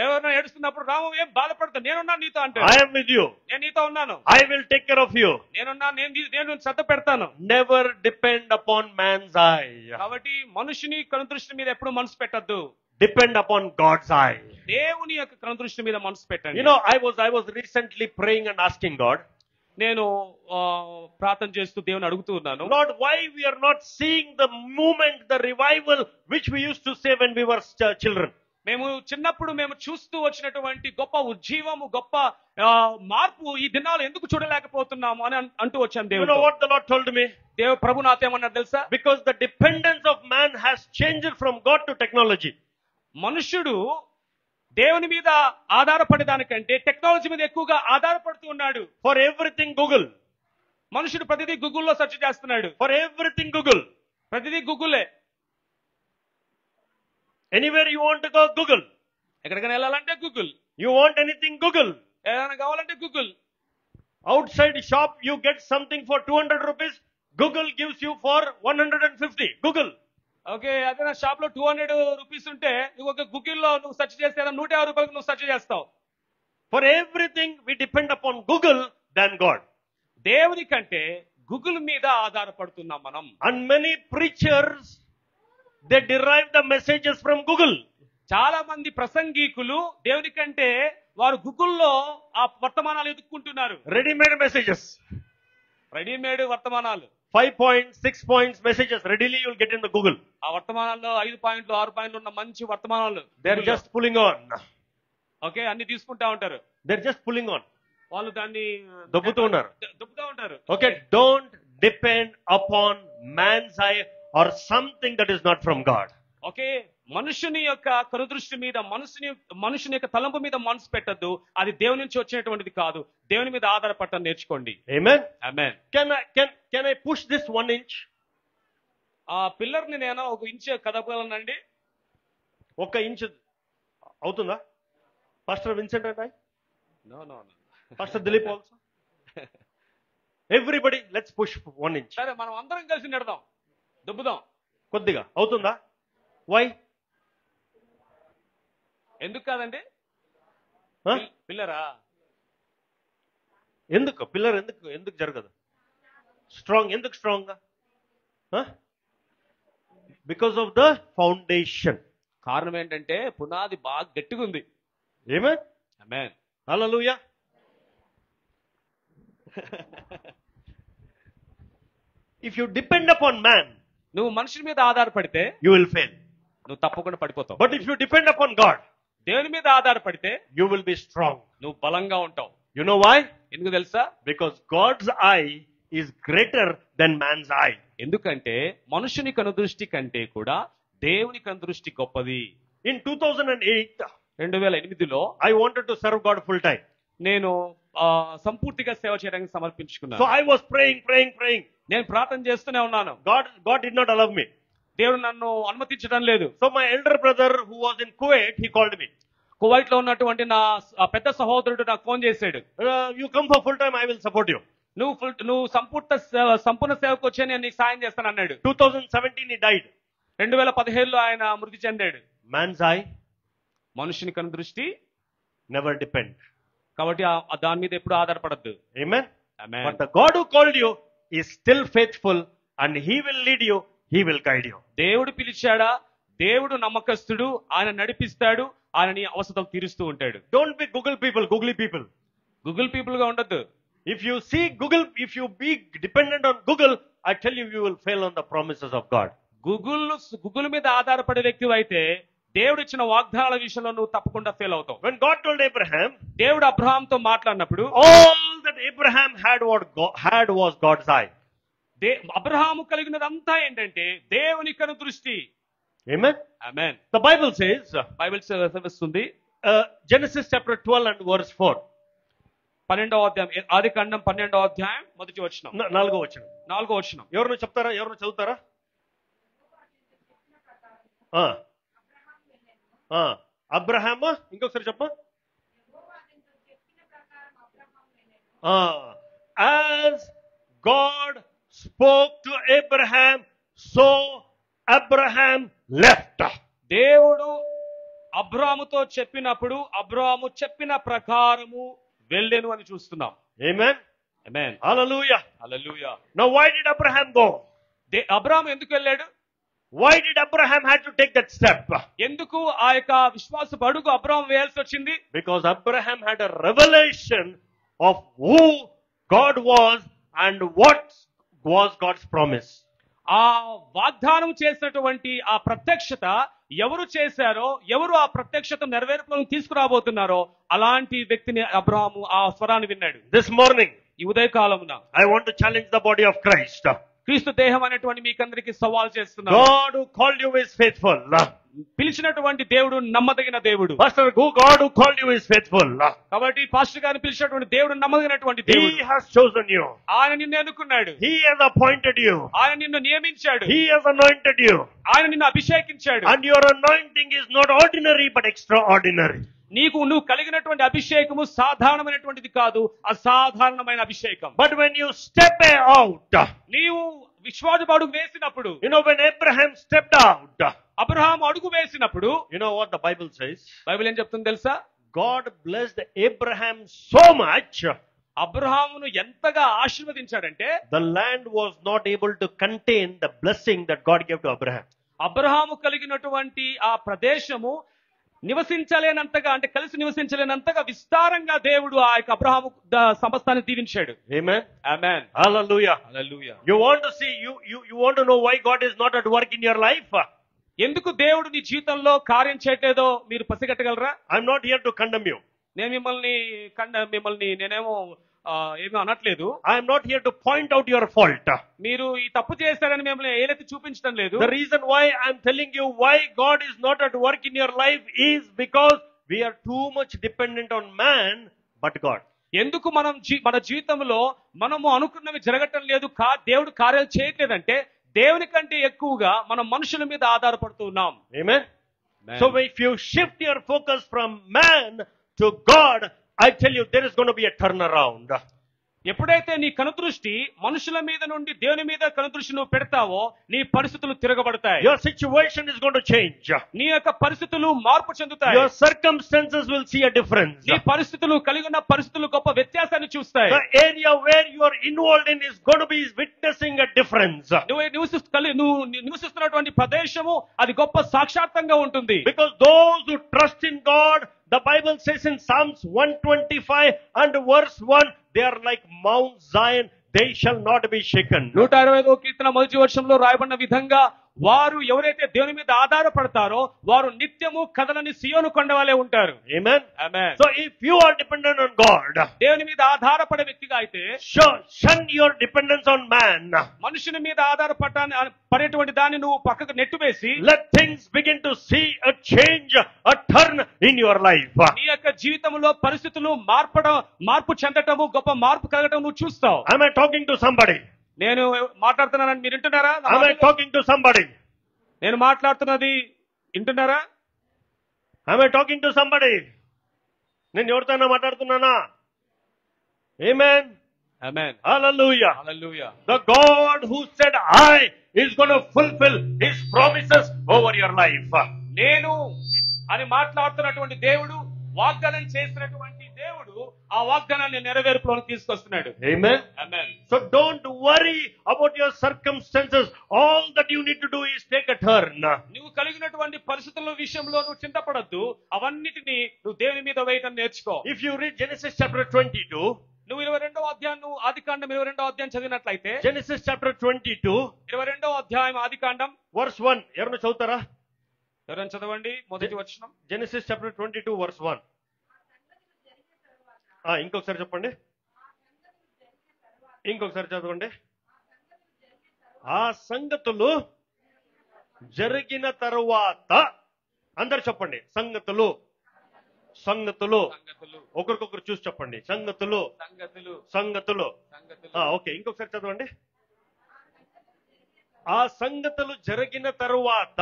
ఎవరైనా ఏడుస్తున్నప్పుడు రాము ఏం బాధపడతా నేనున్నా నీతో అంటారు. I am with you. నేను నీతో ఉన్నాను. I will take care of you. నేను శ్రద్ధ పెడతాను. Never depend upon man's eye. కాబట్టి మనుషుని కనుదృష్టి మీద ఎప్పుడు మనసు పెట్టద్దు. Depend upon God's eye. దేవుని యొక్క కనుదృష్టి మీద మనసు పెట్టండి. You know, I was recently praying and asking God. నేను ప్రార్థన చేస్తూ దేవుని అడుగుతూ ఉన్నాను. Lord, why we are not seeing the movement, the revival which we used to say when we were children? మేము చిన్నప్పుడు మేము చూస్తూ వచ్చినటువంటి గొప్ప ఉజ్జీవము, గొప్ప మార్పు ఈ దినాలు ఎందుకు చూడలేకపోతున్నాము అని అంటూ వచ్చాను దేవుడు. You know what the Lord told me? ప్రభు నాతో ఏమన్నాడు తెలుసా? Because the dependence of man has changed from God to technology. మనుషుడు దేవుని మీద ఆధారపడేదానికంటే టెక్నాలజీ మీద ఎక్కువగా ఆధారపడుతూ ఉన్నాడు. For everything Google. మనుషుడు ప్రతిదీ గూగుల్లో సెర్చ్ చేస్తున్నాడు. For everything Google. ప్రతిదీ గూగులే. Anywhere you want to go, Google. ఎక్కడికైనా వెళ్ళాలంటే Google. You want anything, Google. ఏదైనా కావాలంటే Google. Outside shop, you get something for 200 rupees. Google gives you for 150. Google. Okay, అదే నా షాప్ లో 200 రూపీస్ ఉంటే ఇంకొక గూగుల్లో నువ్వు సెర్చ్ చేస్తే 150 రూపాయలకు నువ్వు సెర్చ్ చేస్తావు. For everything, we depend upon Google than God. దేవుని కంటే గూగుల్ మీద ఆధారపడుతున్నాం మనం. And many preachers, they derive the messages from Google. చాలా మంది ప్రసంగికులు దేవుని కంటే వారు గూగుల్లో ఆ వర్తమానాలు ఎదుర్కొంటున్నారు. Ready-made messages. రెడీమేడ్ వర్తమానాలు. 5 points, 6 points messages readily you'll get in the Google. ఆ వర్తమానాల్లో 5 పాయింట్లు 6 పాయింట్లు ఉన్న మంచి వర్తమానాలు. They're just pulling on. Okay, అన్ని తీసుకుంటా ఉంటారు. They're just pulling on. వాళ్ళు దాన్ని దొబ్బుతూ ఉన్నారు. దొబ్బుతా ఉంటారు. Okay, don't depend upon man's eye or something that is not from God. Okay, మనుషుని యొక్క కనుదృష్టి మీద మనుషుని యొక్క తలంపు మీద మనసు పెట్టద్దు. అది దేవుని నుంచి వచ్చినటువంటిది కాదు. దేవుని మీద ఆధారపడటం నేర్చుకోండి. Amen. Amen. Can I push this 1 inch? ఆ పిల్లర్ ని నేను 1 ఇంచ్ కదపగలనండి. 1 ఇంచ్ అవుతుందా? Pastor Vincent and no. Pastor Dilip also. Everybody, let's push 1 inch. సరే, మనం అందరం కలిసి నెడదాం, దుబ్బుదాం. కొద్దిగా అవుతుందా? Why? ఎందుకు కాదండి? పిల్లరా ఎందుకు? పిల్లర్ ఎందుకు జరగదు? స్ట్రాంగ్ ఎందుకు strong? Because of the foundation. కారణం ఏంటంటే పునాది బాగా గట్టిగా ఉంది. Amen. Amen. Hallelujah. If you depend upon man, నువ్వు మనుషుల మీద ఆధారపడితే you will fail. నువ్వు తప్పకుండా పడిపోతావు. But if you depend upon God, దేవుని మీద ఆధారపడితే you will be strong. నువ్వు బలంగా ఉంటావు. You know why? ఎందుకు తెలుసా? Because God's eye is greater than man's eye. ఎందుకంటే మనుషుని కనుదృష్టి కంటే కూడా దేవుని కనుదృష్టి గొప్పది. In 2008, 2008లో I wanted to serve God full time. నేను సంపూర్తిగా సేవ చేయడానికి సమర్పించుకున్నాను. So I was praying. నేను ప్రార్థన చేస్తూనే ఉన్నాను. God did not allow me. దేవుడు నన్ను అనుమతించడం లేదు. So my elder brother who was in Kuwait, he called me. Kuwait లో ఉన్నటువంటి నా పెద్ద సహోదరుడు నాకు ఫోన్ చేశాడు. You come for full time, I will support you. నువ్వు సంపూర్ణ సేవకు వచ్చే నేను నీకు సాయం చేస్తాను అన్నాడు. 2017 he died. 2017లో ఆయన మృతి చెందాడు. Man's eye, మనుషుని కనుదృష్టి never depend. కాబట్టి దాని మీద ఎప్పుడు ఆధారపడద్దు. Amen. Amen. But the God who called you is still faithful and he will lead you, he will guide you. దేవుడు పిలిచాడా? దేవుడు నమ్మకస్తుడు, ఆయన నడిపిస్తాడు, ఆయన నీ అవసరం తీరుస్తూ ఉంటాడు. Don't be Google people, googly people. Google people గా ఉండద్దు. If you be dependent on Google, I tell you, you will fail on the promises of God. Google మీద ఆధారపడే వ్యక్తి అయితే దేవుడు ఇచ్చిన వాగ్దానాల విషయంలో నువ్వు తప్పకుండా ఫెయిల్ అవుతావు. When God told Abraham, దేవుడు అబ్రహాంతో మాట్లాడినప్పుడు all that Abraham had was God's eye. Abraham కలిగినదంతా ఏంటంటే దేవుని కనుదృష్టి. Amen. Amen. The Bible says, Bible సెలవిస్తుంది, Genesis chapter 12 and verse 4. 12వ అధ్యాయం, ఆదికాండం 12వ అధ్యాయం మొదటి వచనం, 4వ వచనం. 4వ వచనం. ఎవరు చెప్తారా? ఎవరు చదువుతారా? అబ్రహాము ఇంకొకసారి చెప్ప. As God spoke to Abraham, so Abraham left. దేవుడు అబ్రాముతో చెప్పినప్పుడు అబ్రాము చెప్పిన ప్రకారము వెళ్ళెను అని చూస్తున్నాం. Amen. Amen. Hallelujah. Hallelujah. Now why did Abraham go? అబ్రాము ఎందుకు వెళ్ళాడు? Why did Abraham had to take that step? ఎందుకు ఆ యొక్క విశ్వాసపు అడుగు అబ్రాము వేయాల్సి వచ్చింది? Because Abraham had a revelation of who God was and what was God's promise. ఆ వాగ్దానం చేసినటువంటి ఆ ప్రత్యక్షత ఎవరు చేశారో, ఎవరు ఆ ప్రత్యక్షత నెరవేర్పులను తీసుకురాబోతున్నారో అలాంటి వ్యక్తిని అబ్రాహాము ఆ స్వరాన్ని విన్నాడు. This morning, ఈ ఉదయకాలమున I want to challenge the body of Christ. క్రీస్తు దేహం అనేటువంటి మీకందరికి సవాల్ చేస్తున్నాను. God who called you is faithful. పిలిచినటువంటి దేవుడు నమ్మదగిన దేవుడు. Pastor, God who called you is faithful. కాబట్టి పాస్టర్ గారిని పిలిచినటువంటి దేవుడు నమ్మదగినటువంటి దేవుడు. He has chosen you. ఆయన నిన్ను ఎన్నుకున్నాడు. He has appointed you. ఆయన నిన్ను నియమించాడు. He has anointed you. ఆయన నిన్ను అభిషేకించాడు. And your anointing is not ordinary but extraordinary. నువ్వు కలిగినటువంటి అభిషేకము సాధారణమైనటువంటిది కాదు, అసాధారణమైన అభిషేకం. But when you step out, నీవు విశ్వాసపు అడుగు వేసినప్పుడు, when Abraham stepped out, Abraham అడుగు వేసినప్పుడు, what the Bible says? Bible ఏం చెప్తుంది తెలుసా? God blessed Abraham so much, అబ్రహామును ఎంతగా ఆశీర్వదించాడంటే the land was not able to contain the blessing that God gave to Abraham. Abraham కలిగినటువంటి ఆ ప్రదేశము నివసించలేనంతగా, అంటే కలిసి నివసించలేనంతగా విస్తారంగా దేవుడు ఆ యొక్క అబ్రహాము సమస్తాన్ని దీవించాడు. Amen. Amen. Hallelujah. Hallelujah. You want to see, you want to know why God is not at work in your life? ఎందుకు దేవుడు నీ జీవితంలో కార్యం చేయట్లేదో మీరు పసిగట్టగలరా? I'm not here to condemn you. నేను మిమ్మల్ని నేనేమో ఏమీ అనట్లేదు. I am not here to point out your fault. మీరు ఈ తప్పు చేశారని మిమ్మల్ని ఏలెత్తి చూపించడం లేదు. The reason why I am telling you why God is not at work in your life is because we are too much dependent on man but God. ఎందుకు మన జీవితంలో మనము అనుకున్నవి జరగటం లేదు, దేవుడు కార్యాలు చేయట్లేదంటే దేవుని కంటే ఎక్కువగా మనం మనుషుల మీద ఆధారపడుతూ ఉన్నాం. Amen. So if you shift your focus from man to God, I tell you there is going to be a turnaround. ఎప్పుడైతే నీ కనుదృష్టి మనుషుల మీద నుండి దేవుని మీద కనుదృష్టి నువ్వు పెడతావో నీ పరిస్థితులు తిరగబడతాయి. Your situation is going to change. నీ యొక్క పరిస్థితులు మార్పు చెందుతాయి. Your circumstances will see a difference. నీ పరిస్థితులు కలిగిన పరిస్థితులు గొప్ప వ్యత్యాసాన్ని చూస్తాయి. The area where you are involved in is going to be witnessing a difference. నువ్వు నివసిస్తున్నటువంటి ప్రదేశము అది గొప్ప సాక్షాత్తంగా ఉంటుంది. Because those who trust in God, the Bible says in Psalms 125 and verse 1, they are like Mount Zion, they shall not be shaken. 125వ కీర్తన మొదటి వచనంలో రాయబడిన విధంగా వారు ఎవరైతే దేవుని మీద ఆధారపడతారో వారు నిత్యము కదలని సియోను కొండ వలె ఉంటారు. Amen. Amen. So if you are dependent on God, దేవుని మీద ఆధారపడే వ్యక్తిగా అయితే shun your dependence on man. మనుషుని మీద ఆధారపడేటువంటి దాన్ని నువ్వు పక్కకు నెట్టివేసి let things begin to see a change, a turn in your life. నీ యొక్క జీవితంలో పరిస్థితులు మార్పు చెందటము, గొప్ప మార్పు కలగటం నువ్వు చూస్తావు. Am I talking to somebody? నేను మాట్లాడుతున్నానని మీరు వింటున్నారా? Am I talking to somebody? నేను మాట్లాడుతున్నది వింటున్నారా? Am I talking to somebody? నేను ఎవరితోనైనా మాట్లాడుతున్నానా? Amen. Amen. Hallelujah. Hallelujah. The God who said I is going to fulfill his promises over your life. నేను అని మాట్లాడుతున్నటువంటి దేవుడు, వాగ్దానం చేసినటువంటి దేవుడు ఆ వాగ్దానాన్ని నెరవేర్పులోకి తీసుకొస్తున్నాడు. Amen. Amen. So don't worry about your circumstances. All that you need to do is take a turn. నువ్వు కలిగినటువంటి పరిస్థితుల విషయంలో నువ్వు చింతపడద్దు, అవన్నిటిని నువ్వు దేవుని మీద వేయటం నేర్చుకో. If you read Genesis chapter 22, నువ్వు 22వ అధ్యాయం, నువ్వు ఆదికాండం 22వ అధ్యాయం చదివినట్లయితే, Genesis chapter 22, 22వ అధ్యాయం ఆదికాండం verse 1, ఎవరైనా చదువుతారా? ఎవరైనా చదవండి మొదటి వచనం. Genesis chapter 22 verse 1. ఇంకొకసారి చెప్పండి, ఇంకొకసారి చదవండి. ఆ సంగతులు జరిగిన తరువాత, అందరు చెప్పండి, సంగతులు సంగతులు, ఒకరికొకరు చూసి చెప్పండి, సంగతులు సంగతులు. ఓకే, ఇంకొకసారి చదవండి. ఆ సంగతులు జరిగిన తరువాత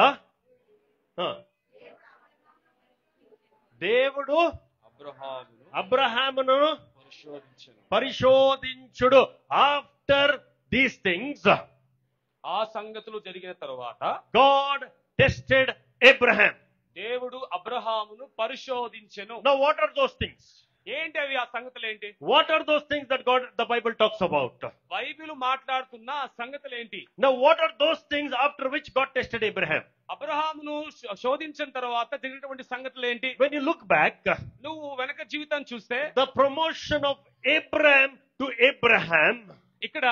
దేవుడు అబ్రహామును పరిశోధించుడు. ఆఫ్టర్ దీస్ థింగ్స్, ఆ సంగతులు జరిగిన తరువాత గాడ్ టెస్టెడ్ అబ్రహాం. దేవుడు అబ్రహామును పరిశోధించెను. Now what are those things? ఏంటి అవి? ఆ సంగతులు ఏంటి? What are those things that the Bible talks about? Bible మాట్లాడుతున్న ఆ సంగతులు ఏంటి? Now what are those things after which God tested Abraham? అబ్రహామును శోధించిన తర్వాత జరిగినటువంటి సంగతులు ఏంటి? When you look back, నువ్వు వెనక జీవితం చూస్తే, the promotion of Abraham to Abraham, ఇక్కడ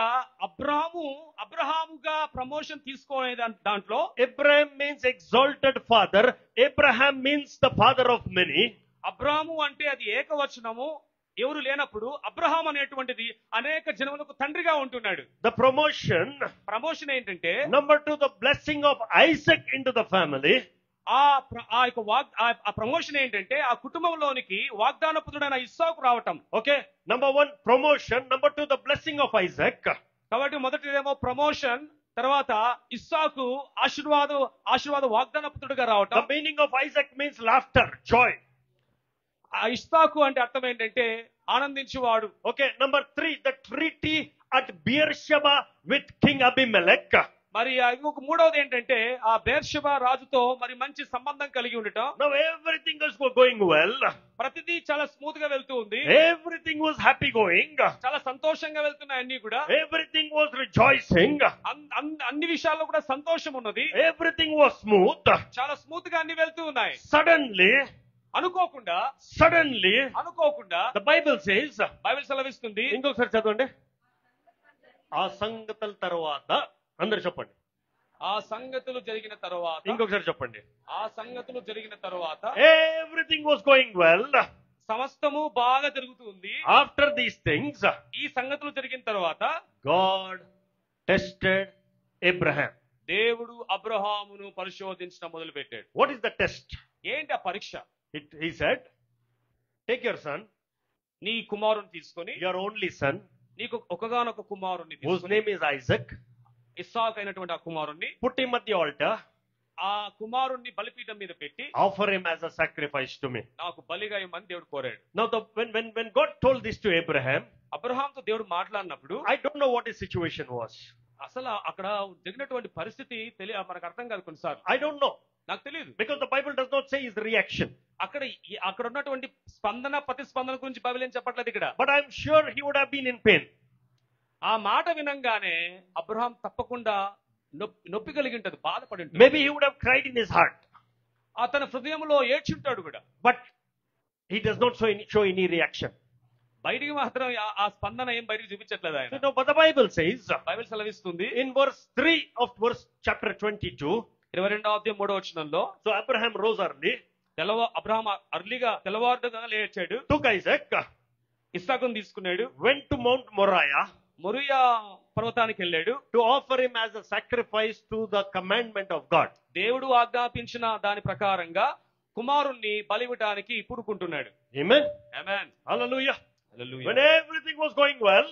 అబ్రహాముగా ప్రమోషన్ తీసుకునే దాంట్లో Abraham means exalted father, Abraham means the father of many. అబ్రాము అంటే అది ఏకవచనము, ఎవరు లేనప్పుడు అబ్రహాం అనేటువంటిది అనేక జనములకు తండ్రిగా ఉంటున్నాడు. The promotion ఏంటంటే, number 2, the blessing of Isaac into the family. ఆ ప్రమోషన్ ఏంటంటే ఆ కుటుంబంలోనికి వాగ్దాన పుత్రుడైన ఇస్సాకు రావటం. Okay, number 1 promotion, number 2 the blessing of Isaac. కాబట్టి మొదటిదేమో ప్రమోషన్, తర్వాత ఇస్సాకు ఆశీర్వాద వాగ్దాన పుత్రుడిగా రావటం. The meaning of Isaac means laughter, joy. ఆ ఇస్సాకు అంటే అర్థం ఏంటంటే ఆనందించువాడు. Okay, number 3, the treaty at Beersheba with King Abimelech. మరి ఇంకొక మూడవది ఏంటంటే ఆ బెర్షెబా రాజుతో మరి మంచి సంబంధం కలిగి ఉండటం. Now everything was going well. ప్రతిదీ చాలా స్మూత్ గా వెళ్తూ ఉంది. Everything was happy going. చాలా సంతోషంగా వెళ్తున్నాయి అన్ని కూడా. Everything was rejoicing. అన్ని విషయాల్లో కూడా సంతోషం ఉన్నది. Everything was smooth. చాలా స్మూత్ గా అన్ని వెళ్తూ ఉన్నాయి. Suddenly, అనుకోకుండా the Bible says, బైబిల్ సెలవిస్తుంది. ఇంకొకసారి చదవండి. ఆ సంగతుల తర్వాత అందరు చెప్పండి. ఆ సంగతులు జరిగిన తర్వాత. ఇంకొకసారి చెప్పండి. ఆ సంగతులు జరిగిన తర్వాత. Everything was going well. సమస్తము బాగా జరుగుతుంది. After these things, ఈ సంగతులు జరిగిన తర్వాత God tested Abraham. దేవుడు అబ్రహామును పరిశోధించడం మొదలు పెట్టాడు. What is the test? ఏంటి ఆ పరీక్ష? He said, take your son, నీ కుమారుని తీసుకొని, your only son, నీకు ఒకగానొక కుమారుని whose తీసుకొని, name is Isaac, ఇస్సాకు అయినటువంటి ఆ కుమారుణ్ణి, put him at the altar, ఆ కుమారుణ్ణి బలిపీఠం మీద పెట్టి, offer him as a sacrifice to me. నాకు బలిగా ఇమ్మని దేవుడు కోరాడు. Now when God told this to Abraham, అబ్రహాంతో దేవుడు మాట్లాడినప్పుడు I don't know what his situation was. అసలు అక్కడ జరిగినటువంటి పరిస్థితి మనకు అర్థం కాదు కొన్నిసార్లు. I don't know. నాకు తెలియదు. Because the Bible does not say his reaction. అక్కడ ఉన్నటువంటి స్పందన ప్రతిస్పందన గురించి బైబిల్ ఏం చెప్పట్లేదు ఇక్కడ. But I'm sure he would have been in pain. ఆ మాట వినంగానే అబ్రహాం తప్పకుండా నొప్పి కలిగి ఉంటది, బాధపడి ఉంటుంది. Maybe he would have cried in his heart. అతని హృదయంలో ఏడ్చుంటాడు కూడా. But he does not show any reaction. బయటికి మాత్రం ఆ స్పందన ఏం బయటికి చూపించట్లేదు ఆయన. So, but the Bible says, Bible సెలవిస్తుంది in verse 3 of chapter 22, 22వ అధ్యాయం 3వ వచనంలో, so Abraham rose early, Abraham అర్లీగా తెల్లవారుగా లేచాడు, took Isaac, ఇస్సాకును తీసుకున్నాడు, went to Mount Moriah, Moriah పర్వతానికి వెళ్ళాడు, to offer him as a sacrifice to the commandment of God. దేవుడు ఆజ్ఞాపించిన దాని ప్రకారంగా కుమారుణ్ణి బలివ్వడానికి పూనుకుంటున్నాడు. Amen. Amen. Hallelujah. Hallelujah. When everything was going well,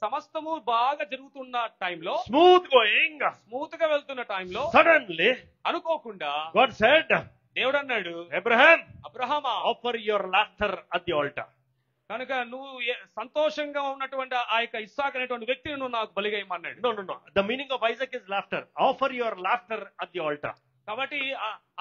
సమస్తము బాగా జరుగుతున్న టైంలో, smooth going, స్మూత్ గా వెళ్తున్న టైంలో, suddenly అనుకోకుండా God said, దేవుడు అన్నాడు, Abraham, అబ్రహామా, offer your laughter at the altar. కనుక నువ్వు సంతోషంగా ఉన్నటువంటి ఆ యొక్క ఇస్సాకు అనేటువంటి వ్యక్తిని నువ్వు నాకు బలిగా ఇమ్మన్నాడు. No. The meaning of Isaac is laughter. Offer your laughter at the altar. కాబట్టి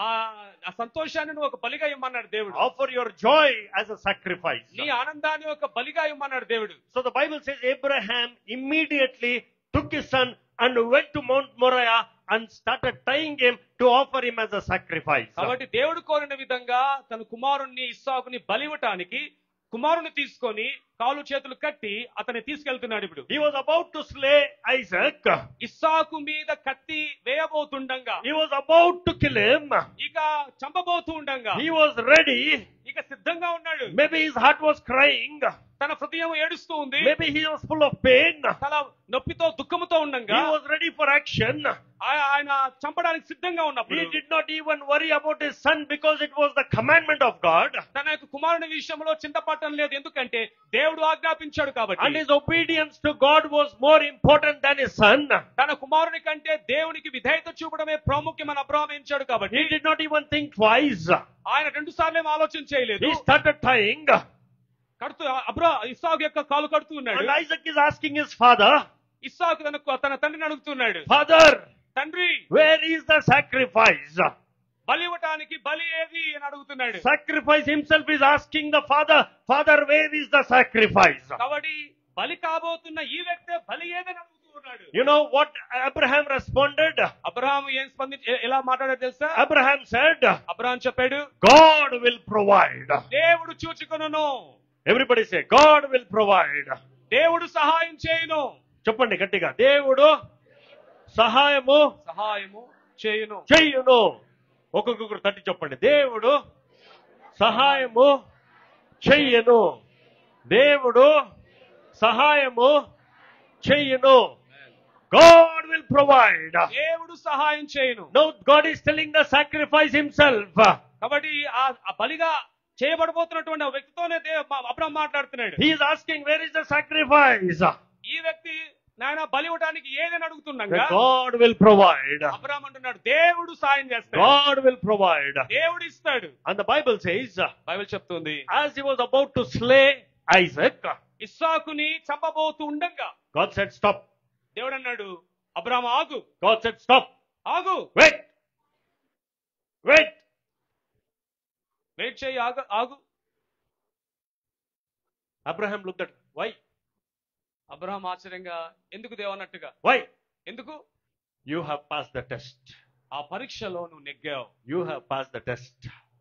ఆ సంతోషాన్ని నువ్వు ఒక బలిగా ఇమ్మన్నాడు దేవుడు. Offer your joy as a sacrifice. నీ ఆనందాన్ని ఒక బలిగా ఇమ్మన్నాడు దేవుడు. So the Bible says Abraham immediately took his son and went to Mount Moriah and started tying him to offer him as a sacrifice. కాబట్టి దేవుడు కోరిన విధంగా తన కుమారుణ్ణి ఇస్సాకుని బలివ్వటానికి కుమారుని తీసుకొని కాలు చేతులు కట్టి అతన్ని తీసుకెళ్తున్నాడు. ఇప్పుడు he was about to slay Isaac. ఇస్సాకు మీద కత్తి వేయబోతుండగా, he was about to kill him. ఇక చంపబోతూ ఉండగా, he was ready. ఇక సిద్ధంగా ఉన్నాడు. Maybe his heart was crying. తన హృదయం ఏడుస్తూ ఉంది. Maybe he was full of pain. తన నొప్పితో దుఃఖముతో ఉండగా, he was ready for action. ఆయన చంపడానికి సిద్ధంగా ఉన్నప్పుడు, he did not even worry about his son because it was the commandment of God. తన యొక్క కుమారుని విషయంలో చింతపడటం లేదు, ఎందుకంటే దేవుడు ఆజ్ఞాపించాడు కాబట్టి. And his obedience to God was more important than his son. తన కుమారుని కంటే దేవునికి విధేయత చూపడమే ప్రాముఖ్యమైన అబ్రహామించాడు కాబట్టి he did not even think twice. ఆయన 2 సార్లు ఆలోచన చేయలేదు. he started tying. కడుతూ ఇస్సాకు యొక్క కాలు కడుతూ ఉన్నాడు. And Isaac is asking his father, ఇస్సాకు తన తండ్రిని అడుగుతున్నాడు, father, తండ్రి, where is the sacrifice? బలి ఇవ్వటానికి బలి ఏది అని అడుగుతున్నాడు. Sacrifice himself is asking the father, father, where is the sacrifice? కాబట్టి బలి కాబోతున్న ఈ వ్యక్తే బలి ఏదని అడుగుతూ ఉన్నాడు. You know what Abraham responded? Abraham ఎలా మాట్లాడాడు తెలుసా? Abraham said, అబ్రహాం చెప్పాడు, God will provide. దేవుడు చూచుకొనును. Everybody say, God will provide. దేవుడు సహాయం చేయును. చెప్పండి గట్టిగా, దేవుడు సహాయము చేయును. ఒక్కొక్కరు తట్టి చెప్పండి, దేవుడు సహాయము చెయ్యను. దేవుడు సహాయము చెయ్యను. God will provide. దేవుడు సహాయం చేయును. Now God is telling the sacrifice himself. కాబట్టి ఆ బలిగా చేయబడబోతున్నటువంటి వ్యక్తితోనే అబ్రహాం మాట్లాడుతున్నాడు. He is asking, where is the sacrifice? ఈ వ్యక్తి నాయన బలి ఇవ్వడానికి ఏదని అడుగుతున్నాగా God will provide. అబ్రహాం అంటున్నాడు దేవుడు సాయం చేస్తాడు, God will provide. దేవుడు ఇస్తాడు. And the Bible says, Bible చెప్తుంది, as he was about to slay Isaac, ఇస్సాకుని చంపబోతూ ఉండగా God said, stop. దేవుడు అన్నాడు, అబ్రహాం ఆగు, God said, stop. ఆగు, Wait. Wait. వెయిట్ చేయి, ఆగు, ఆగు. Abraham looked at, why? Abraham ఆశ్చర్యంగా, ఎందుకు దేవన్నట్టుగా, Why? ఎందుకు? You have passed the test. ఆ పరీక్షలో నువ్వు నెగ్గావు, You have passed the test.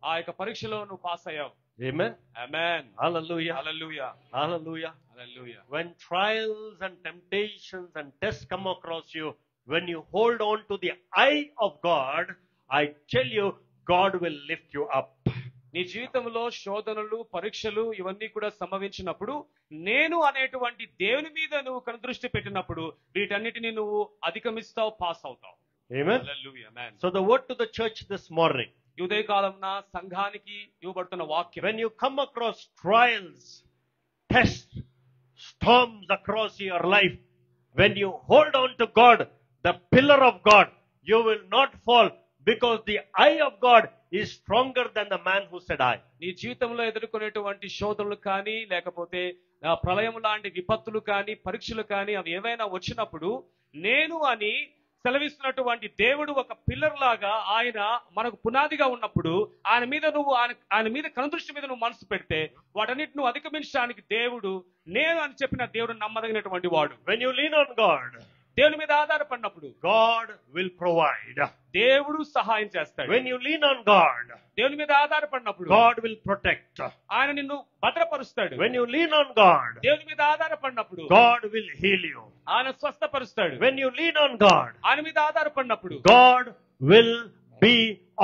ఆ యొక్క పరీక్షలో నువ్వు పాస్ అయ్యావు. Amen. Amen. Hallelujah. Hallelujah, Hallelujah. Hallelujah. When trials and temptations and tests come across you, when you hold on to the eye of God, I tell you, God will lift you up. నీ జీవితంలో శోధనలు, పరీక్షలు ఇవన్నీ కూడా సంభవించినప్పుడు నేను అనేటువంటి దేవుని మీద నువ్వు కనుదృష్టి పెట్టినప్పుడు వీటన్నిటిని నువ్వు అధిగమిస్తావు, పాస్ అవుతావు. Amen. Hallelujah, amen. So the word to the church this morning, ఈ ఉదయకాలంన సంఘానికి ఇవ్వబడుతున్న వాక్యం, when you come across trials, tests, storms across your life, when you hold on to God, the pillar of God, you will not fall, because the eye of God is stronger than the man who said I. నీ జీవితంలో ఎదుర్కొనేటువంటి శోధనలు కానీ లేకపోతే ప్రళయం లాంటి విపత్తులు కానీ పరీక్షలు కానీ అవి ఏవైనా వచ్చినప్పుడు నేను అని సెలవిస్తున్నటువంటి దేవుడు ఒక పిల్లర్ లాగా ఆయన మనకు పునాదిగా ఉన్నప్పుడు ఆయన మీద నువ్వు ఆయన మీద కనుదృష్టి మీద నువ్వు మనసు పెడితే వాటన్నిటి నువ్వు అధిగమించడానికి దేవుడు నేను అని చెప్పిన దేవుడు నమ్మదగినటువంటి వాడు. When you lean on God, దేవుని మీద ఆధారపడినప్పుడు God will provide. దేవుడు సహాయం చేస్తాడు. When you lean on God, దేవుని మీద ఆధారపడినప్పుడు God will protect. ఆయన నిన్ను భద్రపరుస్తాడు. When you lean on God, దేవుని మీద ఆధారపడినప్పుడు God will heal you. ఆయన స్వస్థపరుస్తాడు. When you lean on God, ఆయన మీద ఆధారపడినప్పుడు God will be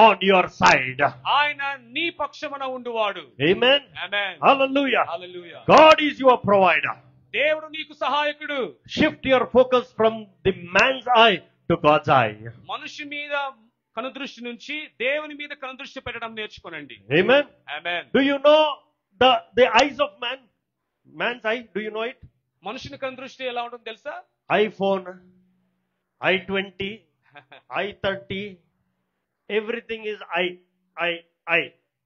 on your side. ఆయన నీ పక్షమున ఉండువాడు. Amen. Amen. Hallelujah. Hallelujah. God is your provider. దేవుడు నీకు సహాయకుడు. Shift your focus from the man's eye to God's eye. మనిషి మీద కనుదృష్టి నుంచి దేవుని మీద కనుదృష్టి పెట్టడం నేర్చుకోనండి. Amen. Amen. Do you know the eyes of man? Man's eye, do you know it? మనుషుని కనుదృష్టి ఎలా ఉంటుందో తెలుసా? iPhone, i20, i30, everything is I.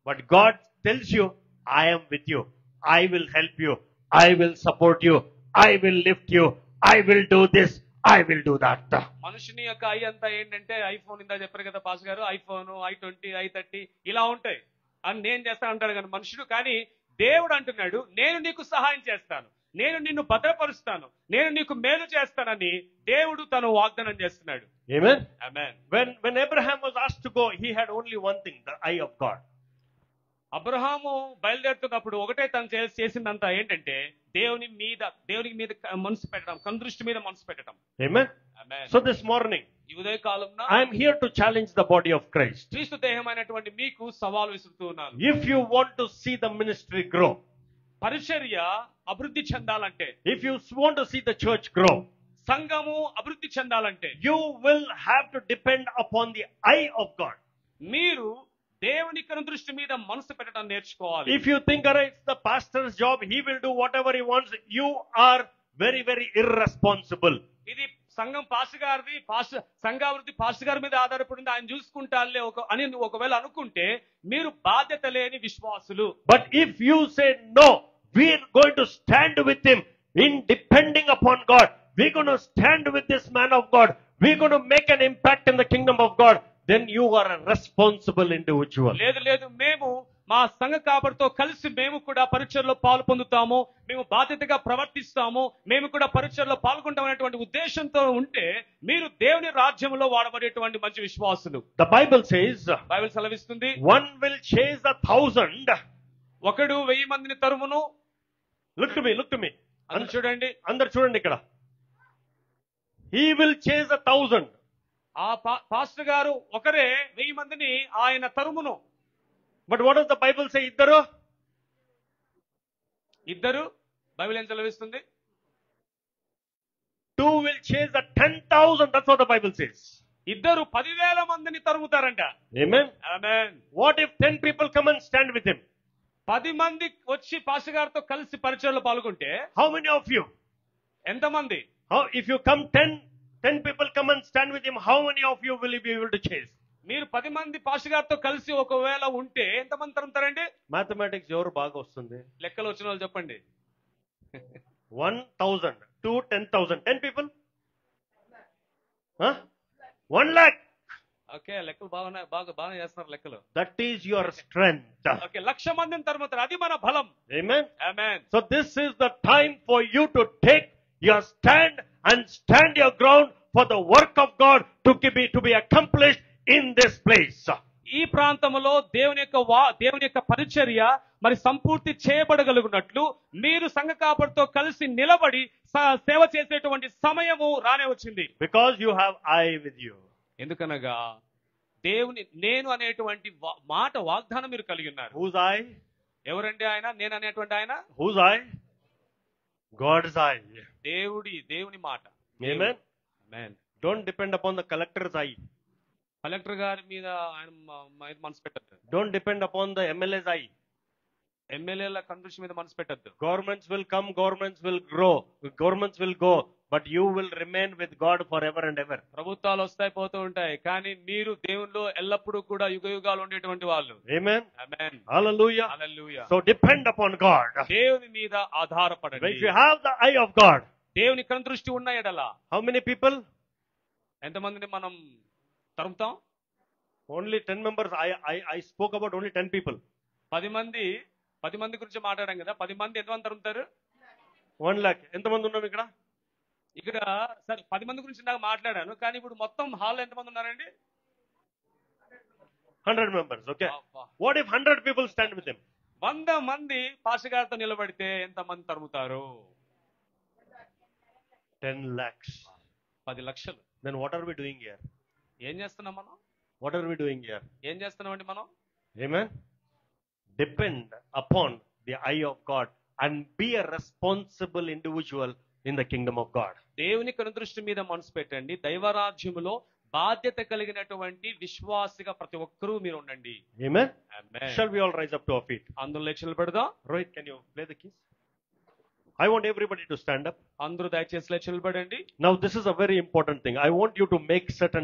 But God tells you, I am with you. I will help you. I will support you. I will lift you. I will do this. I will do that. మనుషుని యొక్క I అంతా ఏంటంటే iPhone, ఇందా చెప్పారు కదా pass గారు, iPhone, i20, i30 ఇలా ఉంటాయి అని నేను చేస్తాను అంటాడు కానీ మనుషుడు. కానీ దేవుడు అంటున్నాడు, నేను నీకు సహాయం చేస్తాను, నేను నిన్ను భద్రపరుస్తాను, నేను నీకు మేలు చేస్తానని దేవుడు తను వాగ్దానం చేస్తున్నాడు. Amen. Amen. When Abraham was asked to go, he had only one thing, the eye of God. Abraham బయలుదేరుతున్నప్పుడు ఒకటే తను చేసిందంతా ఏంటంటే దేవుని మీద మనసు పెట్టడం, కనుదృష్టి మీద మనసు పెట్టడం. Amen. Amen. So this morning, ఈ ఉదయకాలంలో I am here to challenge the body of Christ. క్రీస్తు దేహమైనటువంటి మీకు సవాలు విసురుతూ ఉన్నాను. If you want to see the ministry grow, పరిచర్య అభివృద్ధి చెందాలంటే, if you want to see the church grow, సంఘము అభివృద్ధి చెందాలంటే you will have to depend upon the eye of God. మీరు దేవుని కనుదృష్టి మీద మనసు పెట్టడం నేర్చుకోవాలి. If you think, it's the pastor's job, he will do whatever he wants, you are very, very irresponsible. ఇది సంఘం పాస్టర్ గారిది, సంఘాభివృద్ధి పాస్టర్ గారి మీద ఆధారపడింది, ఆయన చూసుకుంటాలే అని నువ్వు ఒకవేళ అనుకుంటే మీరు బాధ్యత లేని విశ్వాసులు. But if you say, no, we're going to stand with him in depending upon God, we're going to stand with this man of God, we're going to make an impact in the kingdom of God, then you are a responsible individual. లేదు మేము మా సంఘ కాపరితో కలిసి మేము కూడా పరిచర్లో పాలు పొందుతాము, మేము బాధ్యతగా ప్రవర్తిస్తాము, మేము కూడా పరిచర్లో పాల్గొంటామనేటువంటి ఉద్దేశంతో ఉంటే మీరు దేవుని రాజ్యంలో వాడబడేటువంటి మంచి విశ్వాసులు. The Bible says, బైబిల్ సెలవిస్తుంది, one will chase 1,000. ఒకడు 1000 మందిని తరుమును. Look to me. అందరూ చూడండి, ఇక్కడ. He will chase 1,000. ఆ పాస్టర్ గారు ఒకరే 1000 మందిని ఆయన తరుమును. But what does the Bible say? ఇద్దరు బైబిల్ ఏం సెలవిస్తుంది? 2 will chase 10,000. That's what the Bible says. ఇద్దరు 10,000 మందిని తరుముతారంట. Amen. Amen. What if 10 people come and stand with him? 10 మంది వచ్చి పాస్టర్ గారితో కలిసి పరిచర్లో పాల్గొంటే How many of you? ఎంతమంది? How, if you come 10 people come and stand with him, how many of you will he be able to chase? మీరు 10 మంది pastor గారితో కలిసి ఒకవేళ ఉంటే ఎంతమంది తరుముతారండి? Mathematics ఎవరు బాగా వస్తుంది? లెక్కలు వచ్చిన వాళ్ళు చెప్పండి. 1,000 to 10,000. 10 people? Huh? 1 lakh. Okay, లెక్కలు బాగా చేస్తున్నారు లెక్కలు. That is your strength. Okay, 1,00,000 మందిని తరుముతారు, అది మన బలం. Amen. Amen. So this is the time for you to take your stand and stand your ground for the work of God to be accomplished in this place. ఈ ప్రాంతంలో దేవుని యొక్క పరిచర్య మరి సంపూర్తి చేయబడగలుగునట్లు మీరు సంఘ కాపరితో కలిసి నిలబడి సేవ చేసేటువంటి సమయము రానే వచ్చింది. Because you have I with you. ఎందుకనగా దేవుని నేను అనేటువంటి మాట వాగ్దానం మీరు కలిగి ఉన్నారు. Who's I? ఎవరండి ఆయన? నేను అనేటువంటి ఆయన. Who's I? God's I. దేవుని మాట. Amen. Amen. Don't depend upon the collector's I. Collector గారి మీద ఆయన మనసు పెట్టద్దు. Don't depend upon the MLA's I. ఎమ్మెల్యేల కంట్రీస్ మీద మనసు పెట్టద్దు. Governments will come, governments will grow, governments will go, but you will remain with God forever and ever. ప్రభుత్వాలు వస్తాయి పోతూ ఉంటాయి, కానీ మీరు దేవునిలో ఎల్లప్పుడూ కూడా యుగాలు ఉండేటువంటి వాళ్ళు. Amen. Amen. Hallelujah. Hallelujah. So depend upon God. దేవుని మీద ఆధారపడండి. If you have the eye of God. దేవుని కనుదృష్టి ఉన్న ఎడల how many people? ఎంతమందిని మనం తరుముతాం? Only 10 members. I spoke about only 10 people. 10 మంది గురించి మాట్లాడాం కదా. 10 మంది ఎంతమంది తరుముతారు? 1 lakh. ఎంతమంది ఉన్నాం ఇక్కడ? ఇక్కడ సరే 10 మంది గురించి నాకు మాట్లాడాను, కానీ ఇప్పుడు మొత్తం హాల్లో ఎంతమంది ఉన్నారండి? 100 members. Okay. What if 100 people stand with him? 100 మంది పాస్టర్ గారితో నిలబడితే ఎంతమంది తరుముతారు? 10 lakhs. 10 లక్షలు. Then what are we doing here? ఏం చేస్తున్నాం మనం? What are we doing here? ఏం చేస్తున్నామండి మనం? Amen. Depend upon the eye of God and be a responsible individual in the kingdom of God. దేవుని కనుదృష్టి మీద మనసు పెట్టండి. దైవరాజ్యములో బాధ్యత కలిగినటువంటి విశ్వాసిగా ప్రతి ఒక్కరూ మీరు ఉండండి. Amen. Amen. Shall we all rise up to our feet? అందరూ లేచి నిలబడదాం. Rohit, can you play the keys? I want everybody to stand up. అందరూ దయచేసి లేచి నిలబడండి. Now this is a very important thing. I want you to make certain